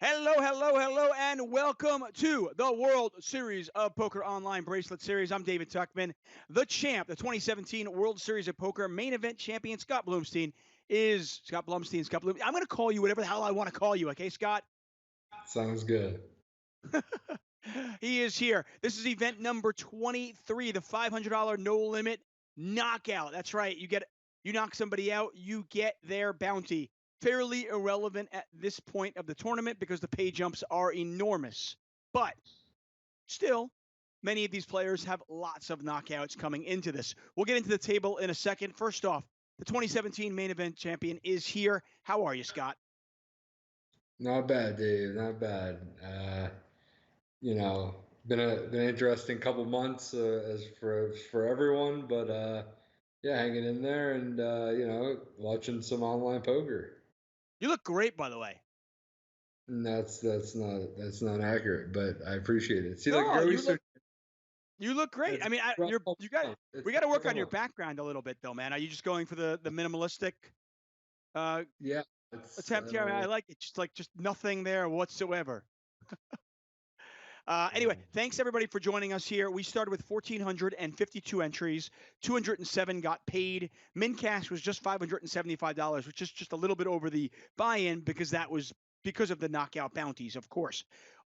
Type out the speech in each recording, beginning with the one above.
Hello, hello, hello, and welcome to the World Series of Poker Online Bracelet Series. I'm David Tuchman, the champ, the 2017 World Series of Poker main event champion. Scott Blumstein is Scott Blumstein. I'm going to call you whatever the hell I want to call you, okay, Scott? Sounds good. He is here. This is event number 23, the $500 no limit knockout. That's right. You knock somebody out, you get their bounty. Fairly irrelevant at this point of the tournament because the pay jumps are enormous. But still, many of these players have lots of knockouts coming into this. We'll get into the table in a second. First off, the 2017 main event champion is here. How are you, Scott? Not bad, Dave. Not bad. Been an interesting couple months as for everyone, but yeah, hanging in there and watching some online poker. You look great, by the way. And that's not accurate, but I appreciate it. See, like No, you're always so you look great. it's I mean, rough we It's got to work rough on your month. background a little bit, though, man. Are you just going for the minimalistic uh, Yeah, it's attempt here? I mean, I like it. Just nothing there whatsoever. Anyway, thanks everybody for joining us here. We started with 1,452 entries. 207 got paid. Min cash was just $575, which is just a little bit over the buy-in because that was because of the knockout bounties, of course.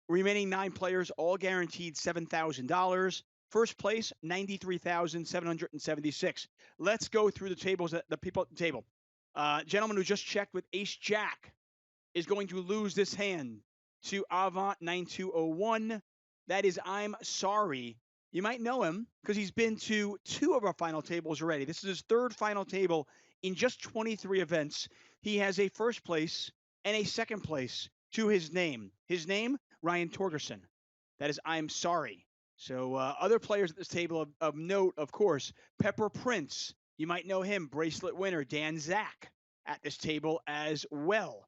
Remaining 9 players all guaranteed $7,000. First place, 93,776. Let's go through the tables, the people at the table. Gentleman who just checked with Ace Jack is going to lose this hand to Avant 9201. That is I'm Sorry. You might know him because he's been to 2 of our final tables already. This is his 3rd final table in just 23 events. He has a first place and a second place to his name. His name, Ryan Torgerson. That is I'm Sorry. So other players at this table of note, of course, Pepper Prince. You might know him, bracelet winner, Dan Zach at this table as well.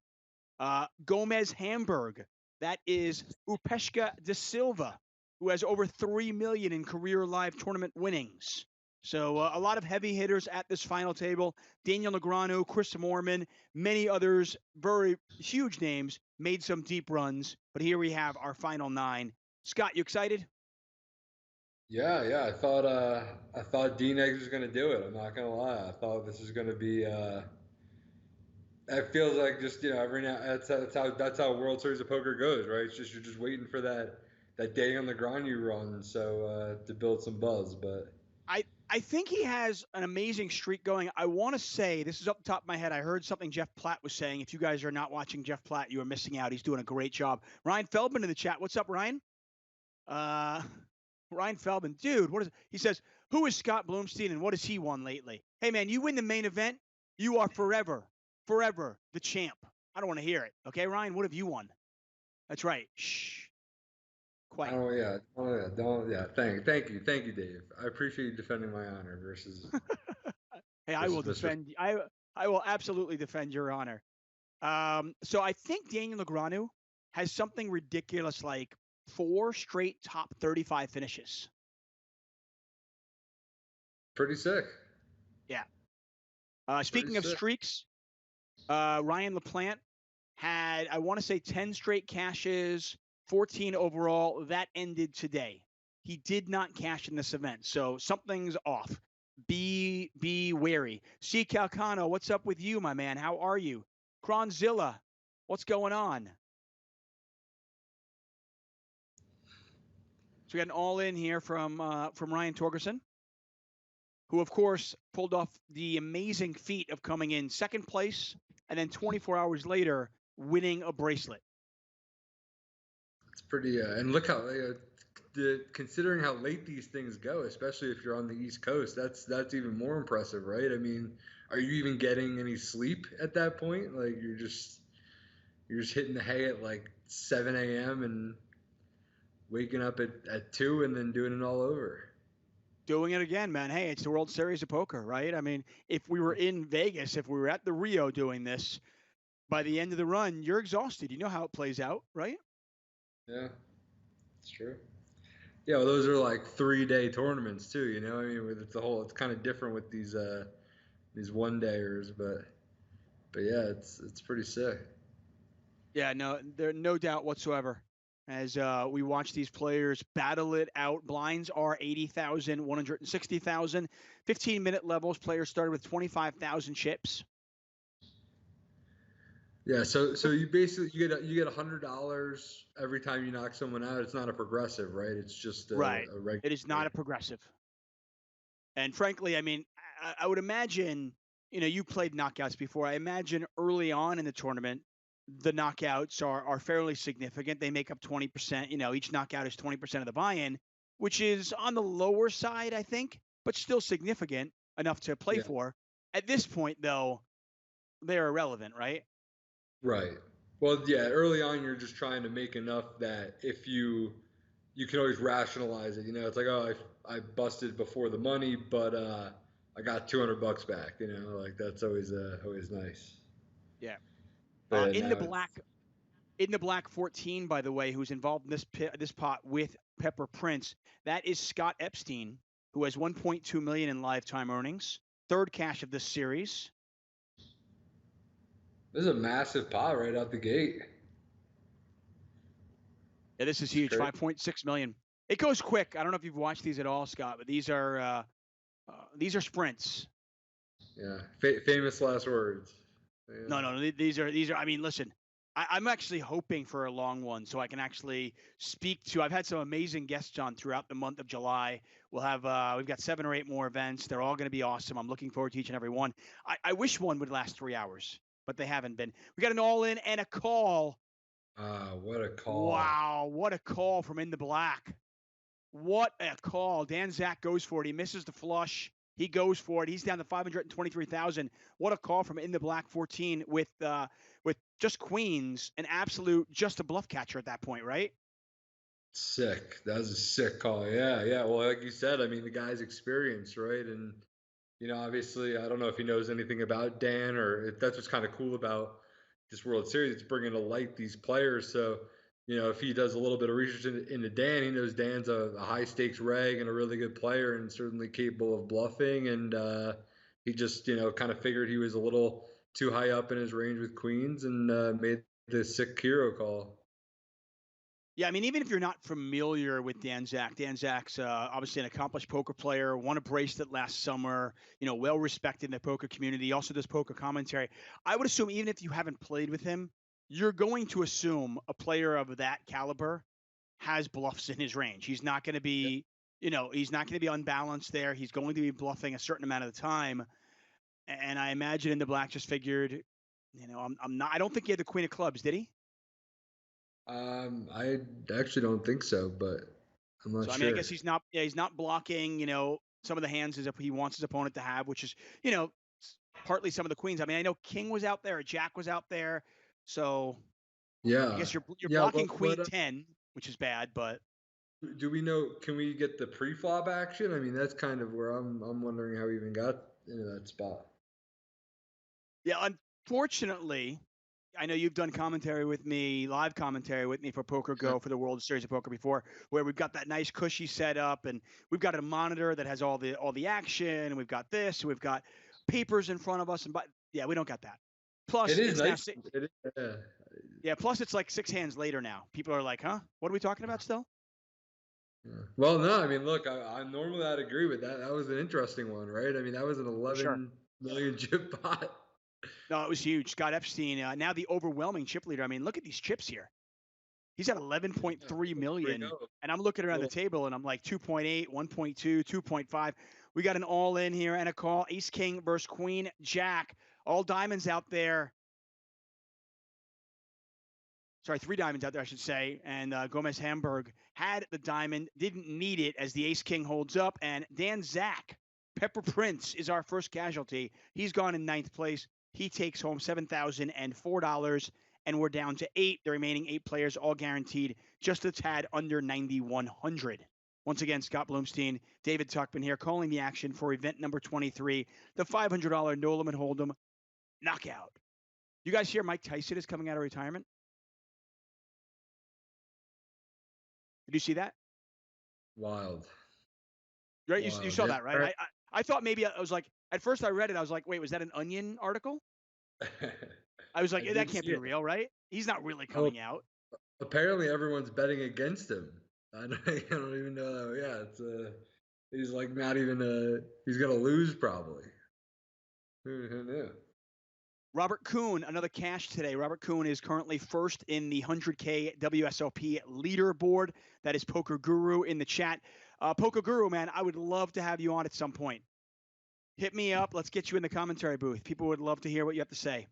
Gomez Hamburg. That is Upeshka de Silva, who has over 3 million in career live tournament winnings. So a lot of heavy hitters at this final table. Daniel Negreanu, Chris Moorman, many others, very huge names, made some deep runs. But here we have our final 9. Scott, you excited? yeah. I thought Dean Eggs was gonna do it. I'm not gonna lie. I thought this was gonna be. It feels like just every now that's how World Series of Poker goes, right? It's just you're just waiting for that day on the grind you run, so to build some buzz. But I think he has an amazing streak going. I want to say, this is up the top of my head. I heard something Jeff Platt was saying. If you guys are not watching Jeff Platt, you are missing out. He's doing a great job. Ryan Feldman in the chat. What's up, Ryan? Uh, Ryan Feldman, dude, what is it? He says, who is Scott Blumstein and what has he won lately? Hey, man, you win the main event, you are forever the champ. I don't want to hear it. Okay, Ryan, what have you won? That's right. Shh. I Quiet. don't, yeah, oh yeah, don't, yeah. Thank you, Dave. I appreciate you defending my honor versus Hey, I will versus Mr. defend. I will absolutely defend your honor. So I think Daniel Negreanu has something ridiculous like 4 straight top 35 finishes. Pretty sick. Yeah. Pretty Speaking of sick. streaks, Ryan LaPlante had, I want to say, 10 straight cashes, 14 overall. That ended today. He did not cash in this event, so something's off. Be wary. C. Calcano, what's up with you, my man? How are you? Kronzilla, what's going on? So we got an all in here from Ryan Torgerson, who of course pulled off the amazing feat of coming in second place and then 24 hours later winning a bracelet. It's pretty. And look how considering how late these things go, especially if you're on the East Coast, that's even more impressive, right? I mean, are you even getting any sleep at that point? Like you're just hitting the hay at like 7 a.m. and waking up at 2 and then doing it all over. Doing it again, man. Hey, it's the World Series of Poker, right? I mean, if we were in Vegas, if we were at the Rio doing this, by the end of the run, you're exhausted. You know how it plays out, right? Yeah, it's true. Yeah, well, those are like 3 day tournaments too. I mean, with it's kind of different with these one dayers, but yeah, it's pretty sick. Yeah, no, there no doubt whatsoever. As we watch these players battle it out, blinds are 80,000, 160,000, 15-minute levels. Players started with 25,000 chips. Yeah, so you basically you get $100 every time you knock someone out. It's not a progressive, right? It's just Right. a regular. It is not a progressive. And frankly, I mean, I would imagine, you played knockouts before. I imagine early on in the tournament, the knockouts are fairly significant. They make up 20%. Each knockout is 20% of the buy-in, which is on the lower side, I think, but still significant enough to play Yeah, for. At this point, though, they're irrelevant, right? right. Well, yeah, early on you're just trying to make enough that if you can always rationalize it. It's like, oh, I busted before the money, but I got $200 back. Like that's always nice. Yeah. But yeah, In the now black, it's in the black 14, by the way, who's involved in this pot with Pepper Prince, that is Scott Epstein, who has 1.2 million in lifetime earnings, third cash of this series. this is a massive pot right out the gate. Yeah, this is It's huge, crazy. 5.6 million. It goes quick. I don't know if you've watched these at all, Scott, but these are sprints. Yeah, famous last words. Yeah. No. These are. I mean, listen, I'm actually hoping for a long one so I can actually speak to. I've had some amazing guests on throughout the month of July. We've got 7 or 8 more events. They're all going to be awesome. I'm looking forward to each and every one. I wish one would last 3 hours, but they haven't been. We got an all in and a call. What a call. Wow, what a call from In the Black. What a call. Dan Zach goes for it. He misses the flush. He goes for it. He's down to 523,000. What a call from In the Black 14 with just queens, an absolute just a bluff catcher at that point, right? Sick. That was a sick call. Yeah, yeah. Well, like you said, I mean, the guy's experienced, right? And obviously, I don't know if he knows anything about Dan or if that's what's kind of cool about this World Series. It's bringing to light these players. So, if he does a little bit of research into Dan, he knows Dan's a high stakes reg and a really good player and certainly capable of bluffing. And he just, kind of figured he was a little too high up in his range with queens and made the sick hero call. Yeah, I mean, even if you're not familiar with Dan Zach's obviously an accomplished poker player, won a bracelet last summer, well respected in the poker community. He also does poker commentary. I would assume even if you haven't played with him, you're going to assume a player of that caliber has bluffs in his range. He's not going to be, he's not going to be unbalanced there. He's going to be bluffing a certain amount of the time. And I imagine In the Black just figured, I'm not. I don't think he had the queen of clubs, did he? I actually don't think so, but I'm not So I mean, I sure. guess he's not. Yeah, he's not blocking. Some of the hands as if he wants his opponent to have, which is partly some of the queens. I mean, I know King was out there, Jack was out there, so I Yeah, guess you're yeah, blocking Queen but 10, which is bad. But do we know? Can we get the pre-flop action? I mean, that's kind of where I'm wondering how we even got into that spot. yeah, unfortunately, I know you've done commentary with me, live commentary with me for PokerGo for the World Series of Poker before, where we've got that nice cushy setup, and we've got a monitor that has all the action, and we've got this, and we've got papers in front of us, but yeah, we don't got that. It Plus, is it's now nice. It is, yeah. yeah. Plus, it's like 6 hands later now. People are like, "Huh? What are we talking about still?" Yeah. Well, no, I mean, look, I normally I'd agree with that. That was an interesting one, right? I mean, that was an For sure. 11 million chip pot. No, it was huge. Scott Epstein, now the overwhelming chip leader. I mean, look at these chips here. He's at Yeah, 11.3 pretty million, dope. and I'm looking around the Little, table, and I'm like 2.8, 1.2, 2.5. We got an all in here and a call. Ace King versus Queen Jack. All diamonds out there. Sorry, 3 diamonds out there, I should say. And Gomez Hamburg had the diamond, didn't need it as the Ace King holds up. And Dan Zach, Pepper Prince, is our first casualty. He's gone in 9th place. He takes home $7,004, and we're down to 8. The remaining 8 players all guaranteed just a tad under 9,100. Once again, Scott Blumstein, David Tuchman here, calling the action for event number 23, the $500 no limit hold'em knockout. You guys hear Mike Tyson is coming out of retirement? Did you see that? wild, Right, you wild. saw Yeah. that, right? I thought maybe I was like, at first I read it, I was like, wait, was that an Onion article? I was like, I that did can't see be it. real, right? He's not really Oh, coming out. apparently everyone's betting against him. I don't even know. Yeah, it's he's like not even he's gonna lose probably. Who knew? Robert Kuhn, another cash today. Robert Kuhn is currently first in the 100K WSOP leaderboard. That is Poker Guru in the chat. Poker Guru, man, I would love to have you on at some point. Hit me up. Let's get you in the commentary booth. People would love to hear what you have to say.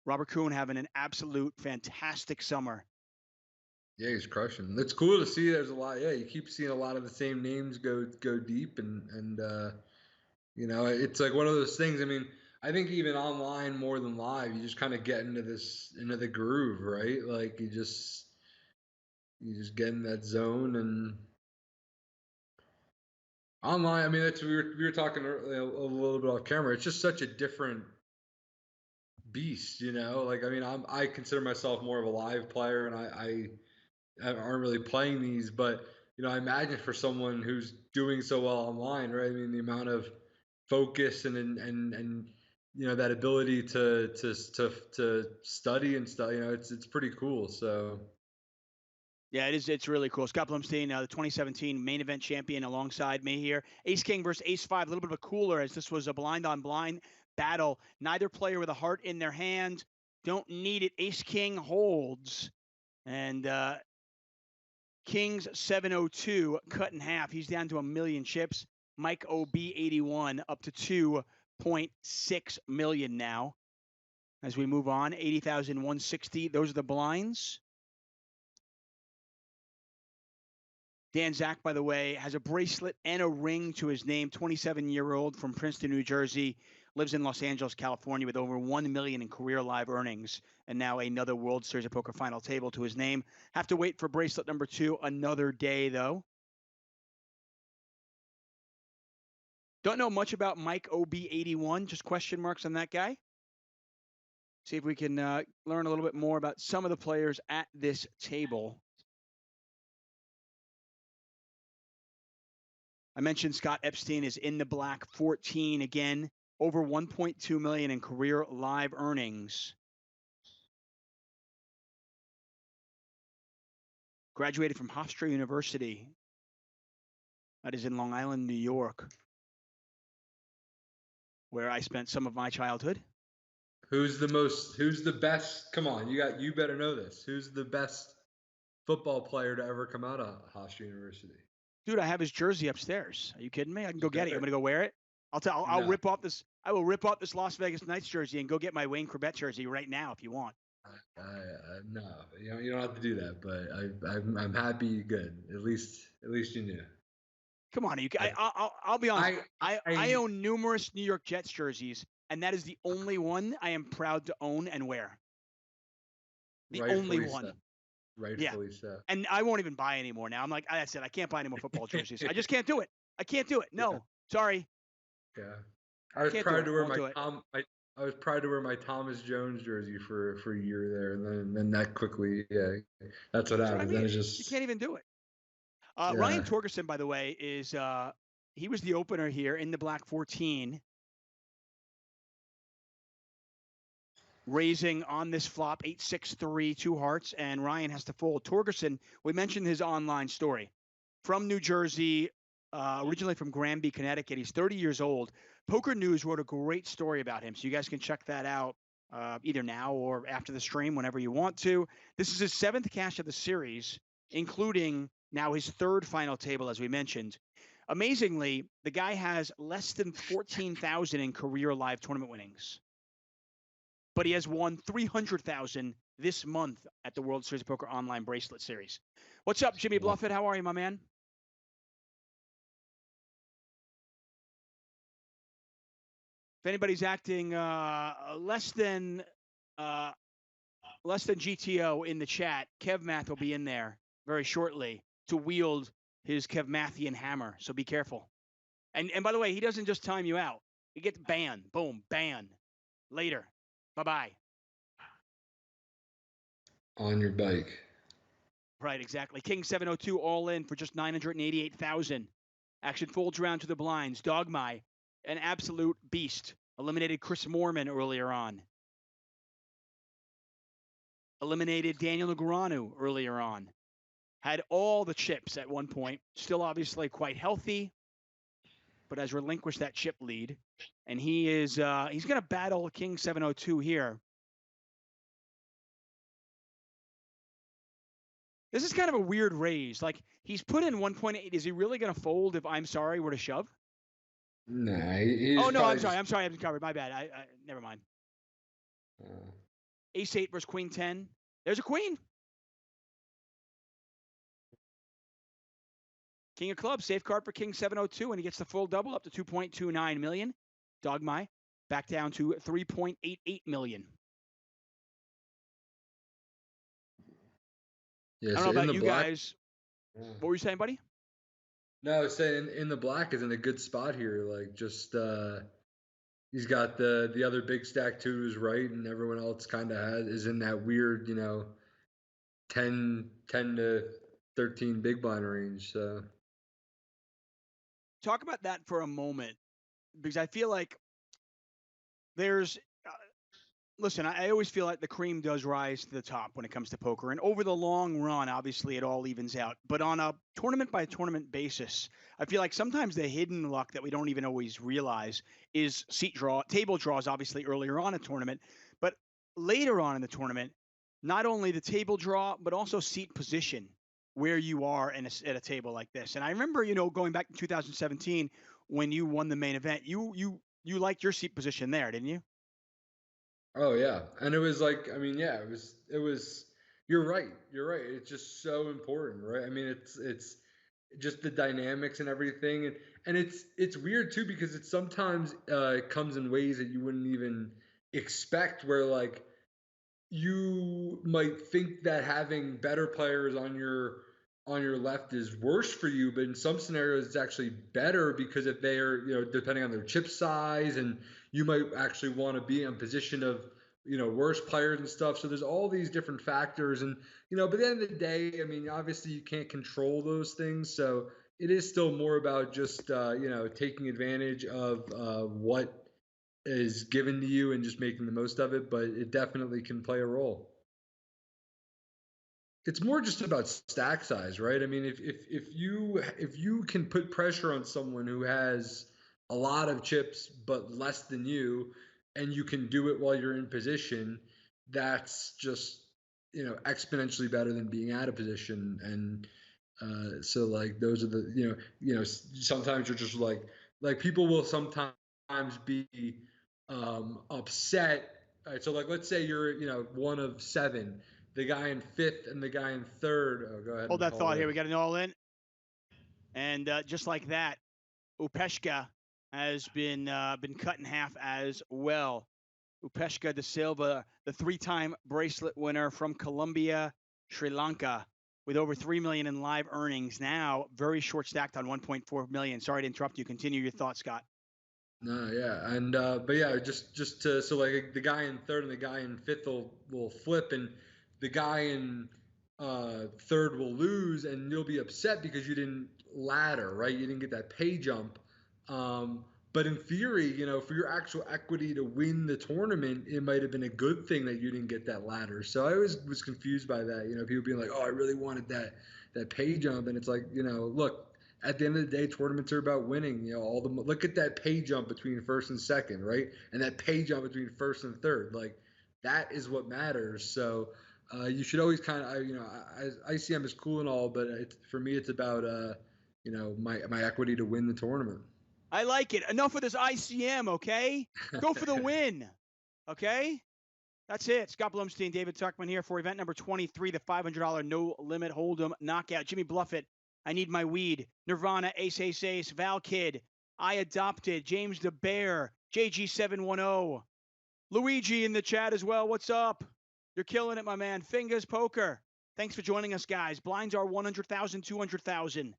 Robert Kuhn having an absolute fantastic summer. Yeah, he's crushing. It's cool to see. There's a lot. Yeah, you keep seeing a lot of the same names go deep, and it's like one of those things. I mean, I think even online more than live, you just kind of get into the groove, right? Like you just get in that zone, and online. I mean, we were talking earlier, a little bit off camera. It's just such a different beast, Like I mean, I consider myself more of a live player, and I aren't really playing these, but I imagine for someone who's doing so well online, right? I mean, the amount of focus and that ability to study and stuff, it's pretty cool. So yeah, it is. It's really cool. Scott Blumstein, the 2017 main event champion, alongside me here. Ace King versus Ace 5, a little bit of a cooler, as this was a blind on blind battle. Neither player with a heart in their hand. Don't need it. Ace King holds, and King's 702 cut in half. He's down to 1 million chips. Mike OB 81 up to 2.6 million now. As we move on, 80,160. Those are the blinds. Dan Zach, by the way, has a bracelet and a ring to his name. 27-year-old from Princeton, New Jersey, lives in Los Angeles, California, with over 1 million in career live earnings, and now another World Series of Poker final table to his name. Have to wait for bracelet number 2 another day, though. Don't know much about Mike OB81, just question marks on that guy. See if we can learn a little bit more about some of the players at this table. I mentioned Scott Epstein is in the black, 14 again, over 1.2 million in career live earnings. Graduated from Hofstra University. That is in Long Island, New York, where I spent some of my childhood. Who's the best? Come on, you better know this. Who's the best football player to ever come out of Hofstra University? Dude, I have his jersey upstairs. Are you kidding me? I can go get it. I'm gonna go wear it. I'll No. rip off this. I will rip off this Las Vegas Knights jersey and go get my Wayne Corbett jersey right now if you want. No, you don't have to do that. But I'm happy. Good. At least you knew. Come on, I'll be honest. I own numerous New York Jets jerseys, and that is the only one I am proud to own and wear. The only one. Rightfully so. And I won't even buy anymore now. I'm like, I said, I can't buy any more football jerseys. I just can't do it. I can't do it. No, sorry. Yeah, I was proud to wear I was proud to wear my Thomas Jones jersey for a year there, and then that quickly, that's what happened. Then it's just you can't even do it. Ryan Torgerson, by the way, is he was the opener here in the black 14. Raising on this flop, 8-6-3, 2 hearts, and Ryan has to fold. Torgerson, we mentioned his online story. From New Jersey, originally from Granby, Connecticut. He's 30 years old. Poker News wrote a great story about him, so you guys can check that out either now or after the stream, whenever you want to. This is his 7th cash of the series, including now his 3rd final table, as we mentioned. Amazingly, the guy has less than 14,000 in career live tournament winnings. But he has won 300,000 this month at the World Series of Poker Online Bracelet Series. What's up, Jimmy Bluffett? How are you, my man? If anybody's acting less than GTO in the chat, Kevmath will be in there very shortly to wield his Kevmathian hammer. So be careful. And by the way, he doesn't just time you out. He gets banned. Boom, ban. Later. Bye-bye. On your bike. Right, exactly. King 702 all in for just 988,000. Action folds around to the blinds. Dogmai, an absolute beast. Eliminated Chris Moorman earlier on. eliminated Daniel Negreanu earlier on. Had all the chips at one point, still obviously quite healthy, but has relinquished that chip lead. And he is he's going to battle King 702 here. This is kind of a weird raise. Like, he's put in 1.8. Is he really going to fold if I'm sorry were to shove? Nah, oh, no, I'm sorry. I'm covered. My bad. I never mind. Ace 8 versus Queen 10. There's a queen. King of clubs, safe card for King 702, and he gets the full double up to 2.29 million. Dogmai back down to 3.88 million. Yeah, I don't know about you guys. What were you saying, buddy? No, I was saying in the black is in a good spot here. Like, just he's got the other big stack to his right, and everyone else kind of is in that weird, 10 to 13 big blind range. So talk about that for a moment, because I feel like there's listen, I always feel like the cream does rise to the top when it comes to poker, and over the long run, obviously it all evens out. But on a tournament by tournament basis, I feel like sometimes the hidden luck that we don't even always realize is table draws, obviously earlier on in a tournament, but later on in the tournament, not only the table draw, but also seat position where you are at a table like this. And I remember, going back to 2017 when you won the main event, you liked your seat position there, didn't you? Oh yeah, and it was like, I mean, yeah, it was. You're right. It's just so important, right? I mean, it's just the dynamics and everything, and it's weird too because it sometimes it comes in ways that you wouldn't even expect. Where like you might think that having better players on your left is worse for you, but in some scenarios it's actually better because if they are, depending on their chip size, and you might actually want to be in position of, worse players and stuff. So there's all these different factors, and but at the end of the day, I mean, obviously you can't control those things, so it is still more about just taking advantage of what is given to you and just making the most of it. But it definitely can play a role. It's more just about stack size, right? I mean, if you can put pressure on someone who has a lot of chips but less than you, and you can do it while you're in position, that's just exponentially better than being out of position. And so like those are the sometimes you're just like people will sometimes be upset. All right, so like let's say you're one of seven, the guy in fifth and the guy in third. Oh, go ahead. Hold that thought here. We got an all in. And just like that, Upeshka has been cut in half as well. Upeshka de Silva, the 3-time bracelet winner from Colombia, Sri Lanka, with over 3 million in live earnings. Now very short stacked on 1.4 million. Sorry to interrupt you. Continue your thoughts, Scott. No, yeah, and but yeah, just to so like the guy in third and the guy in fifth will flip, and the guy in third will lose, and you'll be upset because you didn't ladder, right? You didn't get that pay jump. But in theory, for your actual equity to win the tournament, it might have been a good thing that you didn't get that ladder. So I always was confused by that. People being like, "Oh, I really wanted that pay jump," and it's like, look. At the end of the day, tournaments are about winning. Look at that pay jump between first and second, right? And that pay jump between first and third, like that is what matters. So you should always kind of, ICM is cool and all, but for me, it's about my equity to win the tournament. I like it. Enough of this ICM, okay? Go for the win, okay? That's it. Scott Blumstein, David Tuchman here for event number 23, the $500 no limit hold'em knockout. Jimmy Bluffett. I Need My Weed, Nirvana, Ace Ace Ace, Val Kid, I Adopted, James the Bear, JG710, Luigi in the chat as well. What's up? You're killing it, my man. Fingers Poker. Thanks for joining us, guys. Blinds are 100,000, 200,000.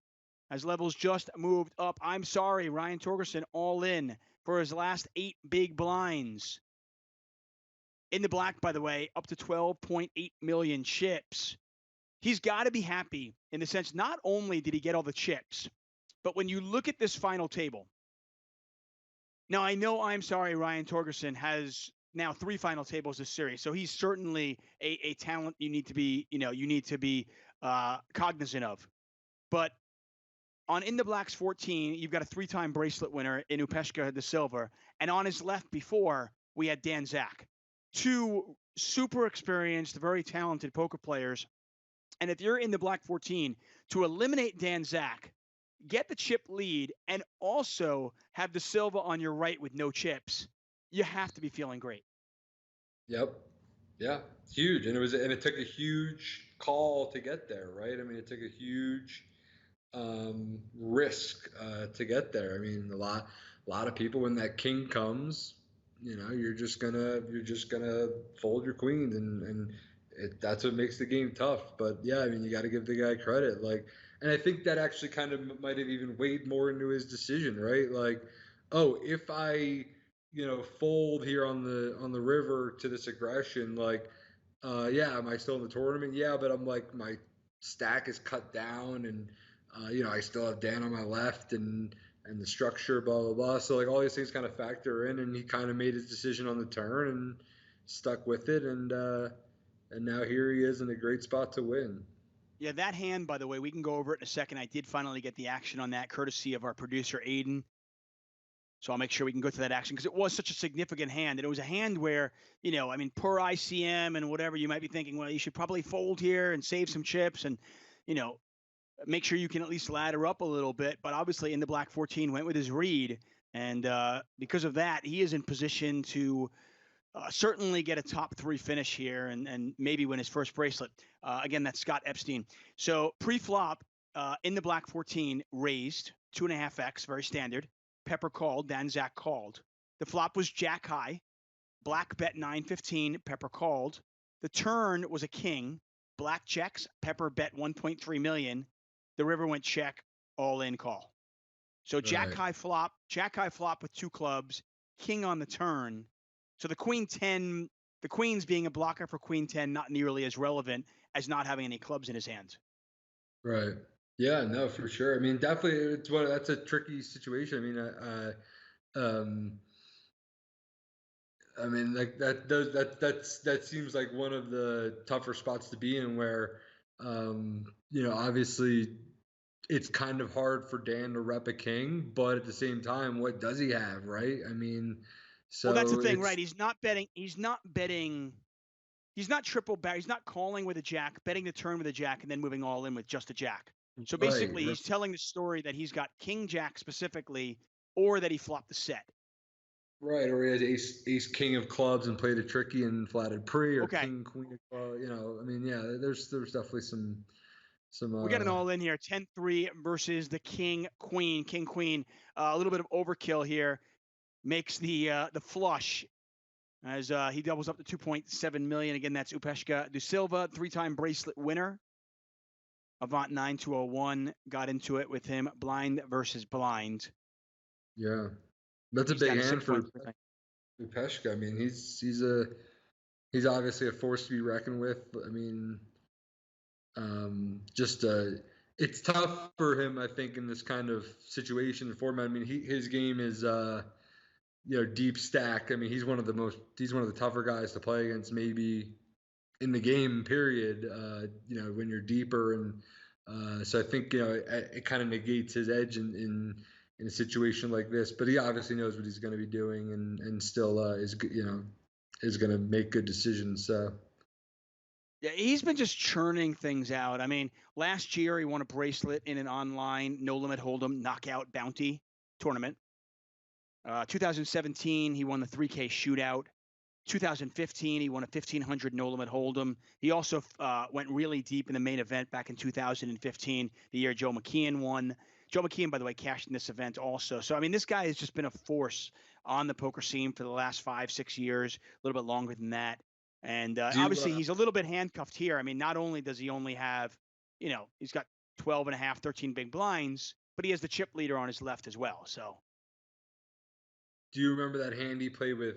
As levels just moved up. I'm sorry, Ryan Torgerson all in for his last 8 big blinds. In the black, by the way, up to 12.8 million chips. He's got to be happy in the sense, not only did he get all the chips, but when you look at this final table. Now, I know I'm sorry, Ryan Torgerson has now 3 final tables this series. So he's certainly a talent you need to be cognizant of. But on In the Black's 14, you've got a 3-time bracelet winner in Upeshka da Silva. And on his left before, we had Dan Zach. 2 super experienced, very talented poker players. And if you're in the Black 14, to eliminate Dan Zach, get the chip lead, and also have da Silva on your right with no chips, you have to be feeling great. Yep. Yeah. Huge. And it took a huge call to get there, right? I mean, it took a huge risk to get there. I mean, a lot of people, when that king comes, you're just gonna fold your queens, and that's what makes the game tough. But yeah, I mean, you got to give the guy credit. And I think that actually kind of might have even weighed more into his decision, right? Like, oh, if I fold here on the river to this aggression, yeah, am I still in the tournament? Yeah, but I'm like, my stack is cut down, and I still have Dan on my left, and the structure, blah blah blah. So all these things kind of factor in, and he kind of made his decision on the turn and stuck with it, and now here he is in a great spot to win. Yeah, that hand, by the way, we can go over it in a second. I did finally get the action on that, courtesy of our producer Aiden. So I'll make sure we can go to that action, because it was such a significant hand. And it was a hand where, I mean, per ICM and whatever, you might be thinking, well, you should probably fold here and save some chips and, make sure you can at least ladder up a little bit. But obviously in the Black 14 went with his read. And because of that, he is in position to certainly get a top 3 finish here and maybe win his first bracelet. Again, that's Scott Epstein. So pre-flop in the Black 14 raised 2.5x, very standard. Pepper called, Dan Zach called. The flop was jack high. Black bet 915, Pepper called. The turn was a king. Black checks, Pepper bet 1.3 million. The river went check, all in call. So jack high flop with 2 clubs, king on the turn. So the queen 10, the queens being a blocker for queen 10, not nearly as relevant as not having any clubs in his hands. Right. Yeah, no, for sure. I mean, definitely, that's a tricky situation. I mean, like that seems like one of the tougher spots to be in, where, obviously, it's kind of hard for Dan to rep a king, but at the same time, what does he have, right? I mean, so well, that's the thing, right? He's not triple back. He's not calling with a jack, betting the turn with a jack, and then moving all in with just a jack. So basically, he's telling the story that he's got king jack specifically, or that he flopped the set. Right, or he has ace king of clubs and played a tricky and flatted pre, or king queen of clubs. I mean, yeah, there's definitely some. We got an all in here, 10-3 versus the king queen. King queen, a little bit of overkill here, makes the flush as he doubles up to 2.7 million. Again, that's Upeshka da Silva, 3-time bracelet winner. Avant 9201 got into it with him, blind versus blind. Yeah, that's a big hand for Upeshka. I mean, he's obviously a force to be reckoned with. I mean, it's tough for him, I think, in this kind of situation and format. I mean, his game is deep stack. I mean, he's one of the tougher guys to play against, maybe in the game, period. When you're deeper, and so I think it kind of negates his edge in a situation like this. But he obviously knows what he's going to be doing, and still is going to make good decisions. So. Yeah, he's been just churning things out. I mean, last year he won a bracelet in an online no limit hold'em knockout bounty tournament. 2017 he won the 3K shootout. 2015 he won a 1500 no limit hold'em. He also went really deep in the main event back in 2015, the year Joe McKeon won. Joe McKeon, by the way, cashed in this event also. So I mean, this guy has just been a force on the poker scene for the last 5-6 years, a little bit longer than that. And obviously he's a little bit handcuffed here. I mean, not only does he only have, he's got 12 and a half, 13 big blinds, but he has the chip leader on his left as well. So. Do you remember that hand he played with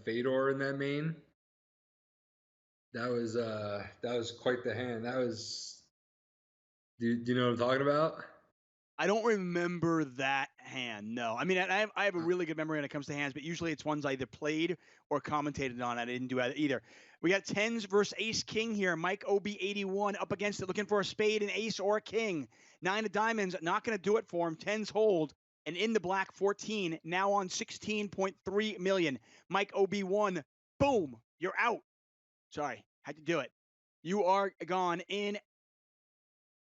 Fedor in that main? That was quite the hand. That was. Do you know what I'm talking about? I don't remember that hand. No, I mean I have a really good memory when it comes to hands, but usually it's ones I either played or commentated on. I didn't do either. We got tens versus ace king here. Mike OB81 up against it, looking for a spade, an ace, or a king. 9 of diamonds, not going to do it for him. Tens hold, and in the black 14, now on 16.3 million. Mike OB1, boom, you're out. Sorry, had to do it. You are gone in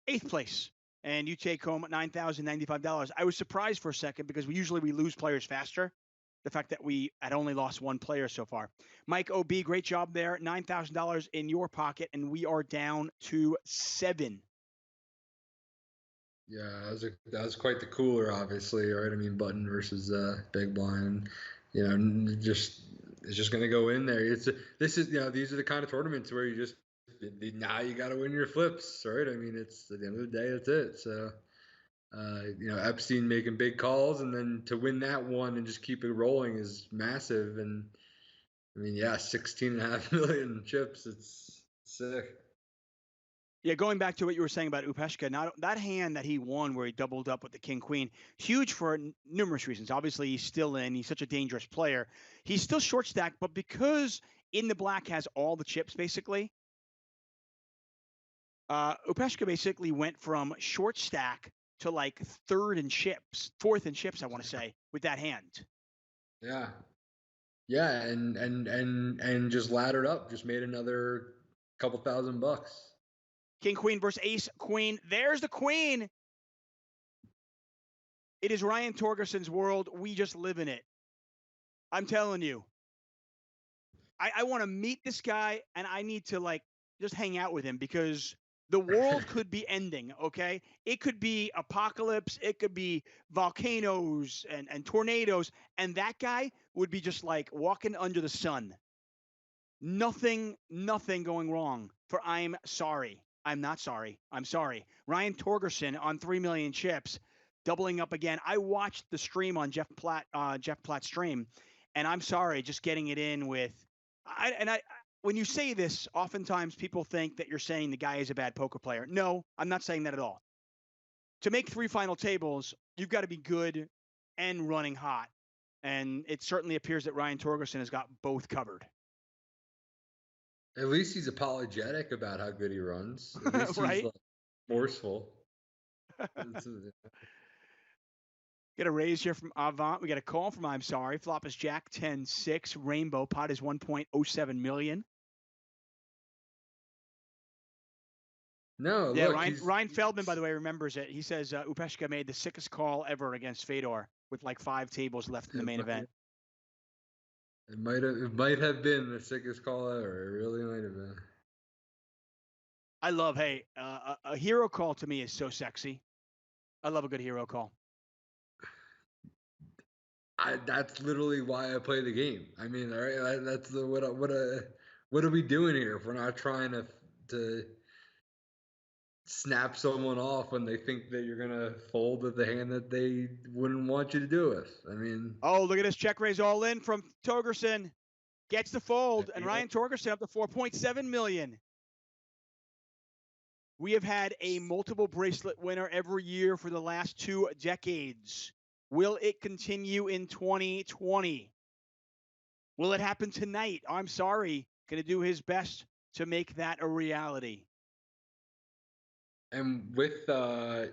8th place, and you take home $9,095. I was surprised for a second because we lose players faster. The fact that we had only lost one player so far. Mike OB, great job there. $9,000 in your pocket, and we are down to 7. Yeah, that was quite the cooler, obviously, right? I mean, button versus big blind, it's just gonna go in there. These are the kind of tournaments where now you got to win your flips, right? I mean, it's at the end of the day, that's it. So, Epstein making big calls, and then to win that one and just keep it rolling is massive. And I mean, yeah, 16.5 million chips. It's sick. Yeah, going back to what you were saying about Upeshka, that hand that he won where he doubled up with the king queen, huge for numerous reasons. Obviously, he's still in. He's such a dangerous player. He's still short stacked, but because in the black has all the chips basically, Upeshka basically went from short stack to like fourth in chips, I want to say, with that hand. Yeah. Yeah, and just laddered up, just made another couple $1,000. King queen versus ace queen. There's the queen. It is Ryan Torgerson's world. We just live in it. I'm telling you. I want to meet this guy, and I need to just hang out with him because the world could be ending, okay? It could be apocalypse. It could be volcanoes and tornadoes. And that guy would be just like walking under the sun. Nothing going wrong for I'm sorry. I'm not sorry. I'm sorry. Ryan Torgerson on 3 million chips, doubling up again. I watched the stream on Jeff Platt's stream, and I'm sorry, just getting it in with when you say this, oftentimes people think that you're saying the guy is a bad poker player. No, I'm not saying that at all. To make 3 final tables, you've got to be good and running hot. And it certainly appears that Ryan Torgerson has got both covered. At least he's apologetic about how good he runs. At least right? He's forceful. Get a raise here from Avant. We got a call from I'm sorry. Flop is Jack 10-6. Rainbow pot is 1.07 million. No, yeah, look, Ryan Feldman, by the way, remembers it. He says Upeshka made the sickest call ever against Fedor with like 5 tables left in the main event. It might have been the sickest call ever. It really might have been. I love, a hero call to me is so sexy. I love a good hero call. That's literally why I play the game. I mean, all right, that's what are we doing here if we're not trying to snap someone off when they think that you're gonna fold with the hand that they wouldn't want you to do with? I mean, oh, look at this check raise all in from Torgerson. Gets the fold, and Ryan Torgerson up to 4.7 million. We have had a multiple bracelet winner every year for the last 2 decades. Will it continue in 2020? Will it happen tonight? I'm sorry. Going to do his best to make that a reality. And with the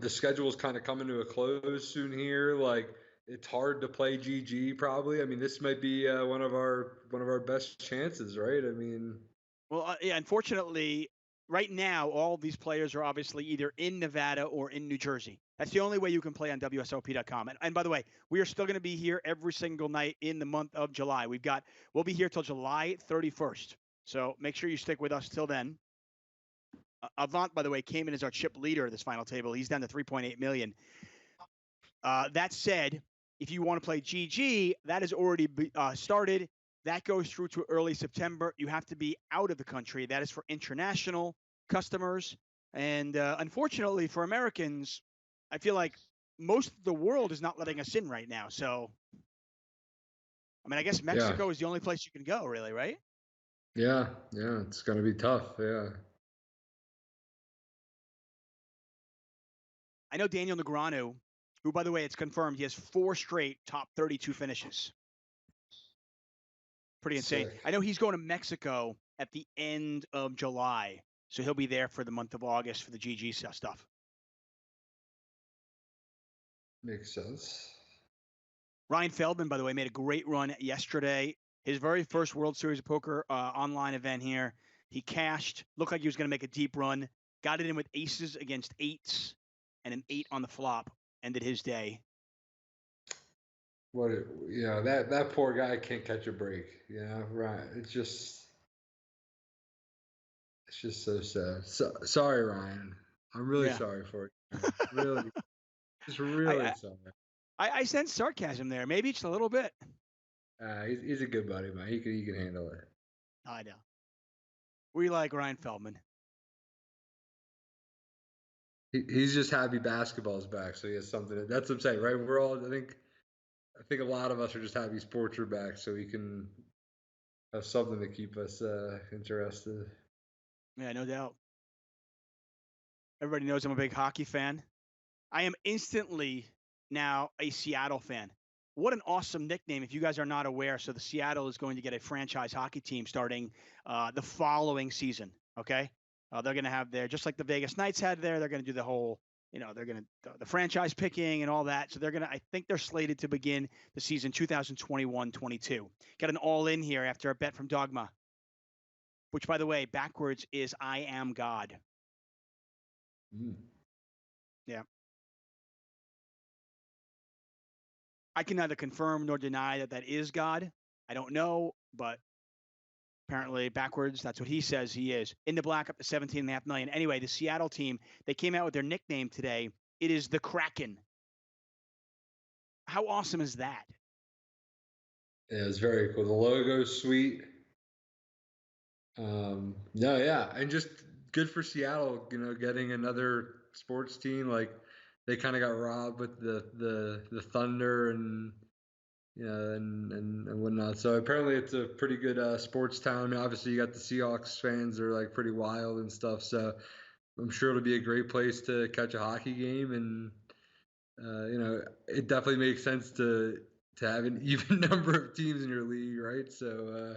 schedule is kind of coming to a close soon here. Like, it's hard to play GG probably. I mean, this might be one of our best chances, right? I mean, well, yeah. Unfortunately, right now, all these players are obviously either in Nevada or in New Jersey. That's the only way you can play on WSOP.com. And by the way, we are still going to be here every single night in the month of July. We'll be here till July 31st. So make sure you stick with us till then. Avant, by the way, came in as our chip leader of this final table. He's down to 3.8 million. That said, if you want to play GG, that has already started. That goes through to early September. You have to be out of the country. That is for international customers. And unfortunately for Americans, I feel like most of the world is not letting us in right now. So, I mean, I guess Mexico is the only place you can go, really, right? Yeah, it's going to be tough, yeah. I know Daniel Negreanu, who, by the way, it's confirmed, he has 4 straight top 32 finishes. Pretty insane. Sick. I know he's going to Mexico at the end of July, so he'll be there for the month of August for the GG stuff. Makes sense. Ryan Feldman, by the way, made a great run yesterday. His very first World Series of Poker online event here. He cashed, looked like he was going to make a deep run, got it in with aces against 8s, and an 8 on the flop. Ended his day. That poor guy can't catch a break. Right? It's just so sad. Sorry, Ryan. I'm really sorry for you. Really, just really sorry. I sense sarcasm there, maybe just a little bit. He's a good buddy, man. He can handle it. I know. We like Ryan Feldman. He's just happy basketball's back, so he has something. That's what I'm saying, right? We're all. I think a lot of us are just happy sports are back, so we can have something to keep us interested. Yeah, no doubt. Everybody knows I'm a big hockey fan. I am instantly now a Seattle fan. What an awesome nickname if you guys are not aware. So the Seattle is going to get a franchise hockey team starting the following season, okay? They're going to have just like the Vegas Knights had there, they're going to do the whole, they're going to, the franchise picking and all that. So I think they're slated to begin the season 2021-22. Got an all-in here after a bet from Dogma, which, by the way, backwards is I am God. Yeah. I can neither confirm nor deny that is God. I don't know, but apparently backwards, that's what he says he is. In the black up to $17.5 million. Anyway, the Seattle team, they came out with their nickname today. It is the Kraken. How awesome is that? Yeah, it's very cool. The logo's sweet. And just good for Seattle, getting another sports team. Like they kind of got robbed with the Thunder and and whatnot. So apparently it's a pretty good sports town. Obviously, you got the Seahawks fans are like pretty wild and stuff. So I'm sure it'll be a great place to catch a hockey game, and it definitely makes sense to have an even number of teams in your league, right? So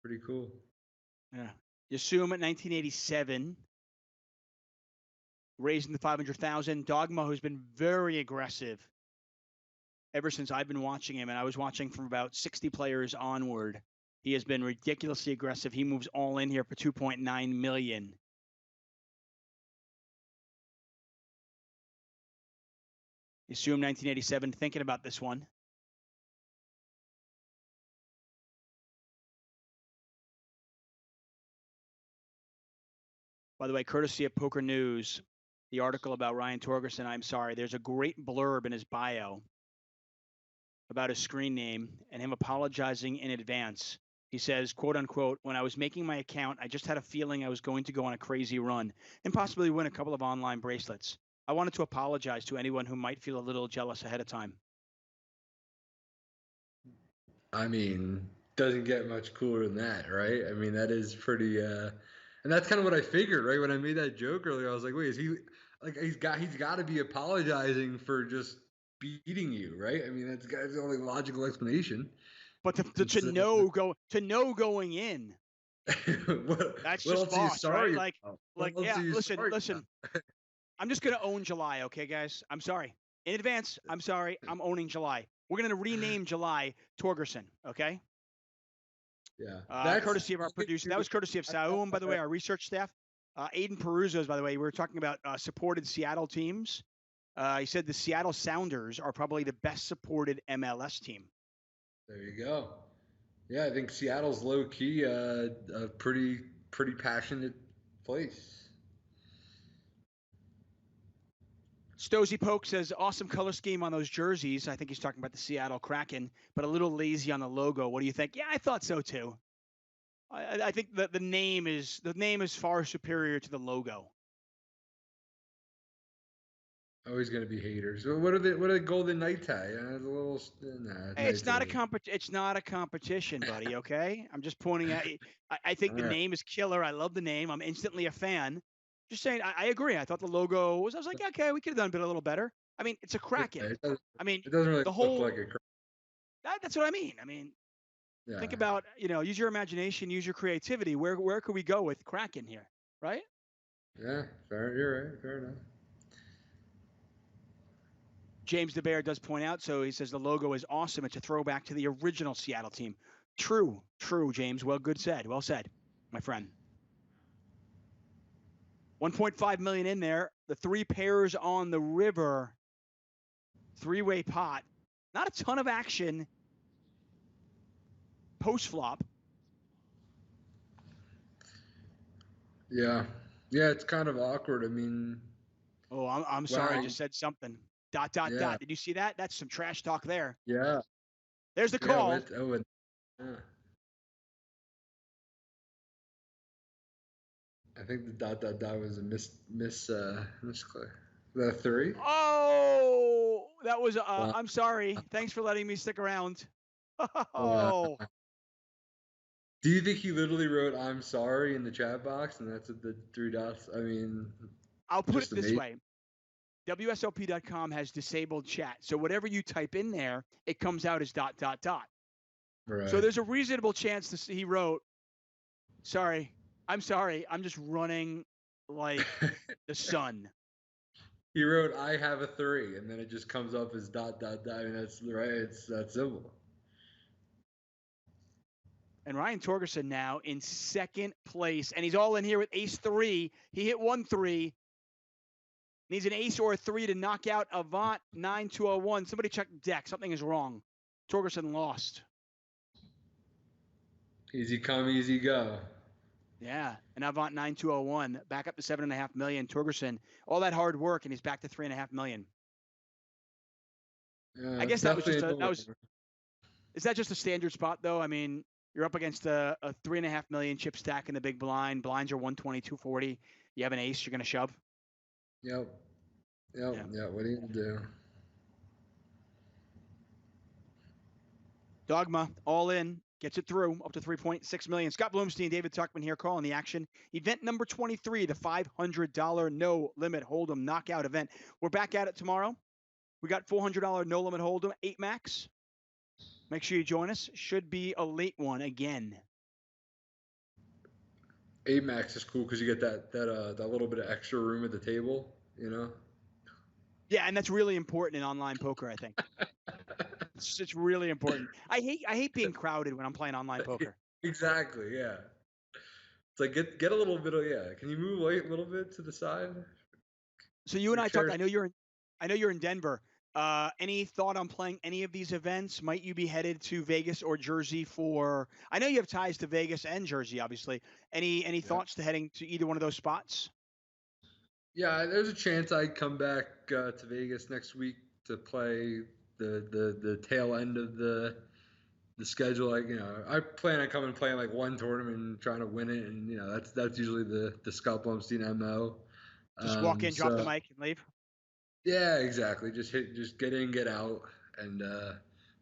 pretty cool. Yeah. Yasum at 1987, raising the 500,000. Dogma, who's been very aggressive ever since I've been watching him, and I was watching from about 60 players onward. He has been ridiculously aggressive. He moves all in here for 2.9 million. Assume 1987, thinking about this one. By the way, courtesy of Poker News, the article about Ryan Torgerson, I'm sorry, there's a great blurb in his bio about his screen name and him apologizing in advance. He says, quote unquote, when I was making my account, I just had a feeling I was going to go on a crazy run and possibly win a couple of online bracelets. I wanted to apologize to anyone who might feel a little jealous ahead of time. I mean, doesn't get much cooler than that, right? I mean, that is pretty and that's kind of what I figured, right? When I made that joke earlier, I was like, wait, is he like he's got to be apologizing for just beating you, right? I mean, that's the only logical explanation. But to know going in, that's just boss, right? Listen. I'm just gonna own July, okay, guys? I'm sorry in advance. I'm sorry. I'm owning July. We're gonna rename July Torgerson, okay? Yeah. Courtesy of our producer. That was courtesy of Saum, by the way, our research staff. Aiden Peruzzo's, by the way, we were talking about supported Seattle teams. He said the Seattle Sounders are probably the best supported MLS team. There you go. Yeah, I think Seattle's low key a pretty passionate place. Stozy Poke says, awesome color scheme on those jerseys. I think he's talking about the Seattle Kraken, but a little lazy on the logo. What do you think? Yeah, I thought so too. I think that the name is far superior to the logo. Always going to be haters. What are the Golden Knights hat? It's not a competition, buddy. Okay, I'm just pointing out. I think the name is killer. I love the name. I'm instantly a fan. Just saying, I agree. I thought the logo was. I was like, okay, we could have done it a little better. I mean, it's a Kraken. I mean, it doesn't really the look whole. like a Kraken. That's what I mean. I mean, Yeah. think about, use your imagination, use your creativity. Where could we go with Kraken here, right? Yeah, you're right. Fair enough. James DeBear does point out, so he says the logo is awesome. It's a throwback to the original Seattle team. True, James. Well said, my friend. 1.5 million in there. The 3 pairs on the river. 3-way pot. Not a ton of action. Post flop. Yeah, it's kind of awkward. I mean. Oh, I'm sorry. I just said something. ... Did you see that? That's some trash talk there. Yeah. There's the call. Yeah. I think the ... was a misclick. The 3? Oh, that was. I'm sorry. Thanks for letting me stick around. Oh. Do you think he literally wrote "I'm sorry" in the chat box, and that's at the 3 dots? I mean, I'll put it this way. WSOP.com has disabled chat. So whatever you type in there, it comes out as ... Right. So there's a reasonable chance he wrote, sorry, I'm sorry, I'm just running like the sun. He wrote, "I have a 3," and then it just comes up as ... I mean, that's right. It's that simple. And Ryan Torgerson now in second place, and he's all in here with ace-3. He hit 1-3. Needs an ace or a 3 to knock out Avant 9201. Somebody check the deck. Something is wrong. Torgerson lost. Easy come, easy go. Yeah, and Avant 9201 back up to 7.5 million. Torgerson, all that hard work, and he's back to 3.5 million. Yeah, I guess that was just Is that just a standard spot though? I mean, you're up against a 3.5 million chip stack in the big blind. Blinds are 120, 240. You have an ace, you're gonna shove. Yep. Yeah. What are you gonna do? Dogma, all in, gets it through, up to 3.6 million. Scott Blumstein, David Tuchman here calling the action. Event number 23, the $500 no limit hold'em knockout event. We're back at it tomorrow. We got $400 no limit hold'em, 8 max. Make sure you join us. Should be a late one again. 8 max is cool because you get that little bit of extra room at the table, Yeah, and that's really important in online poker, I think. It's really important. I hate being crowded when I'm playing online poker. Exactly, yeah. It's like get a little bit of Can you move a little bit to the side? So you and I talked. I know you're in Denver. Any thought on playing any of these events? Might you be headed to Vegas or Jersey for? I know you have ties to Vegas and Jersey, obviously. Any thoughts to heading to either one of those spots? Yeah, there's a chance I'd come back to Vegas next week to play the tail end of the schedule. Like, I plan on coming and playing like one tournament and trying to win it, and that's usually the Scott Blumstein MO. Just walk in, drop the mic, and leave. Yeah, exactly. Just get in, get out, and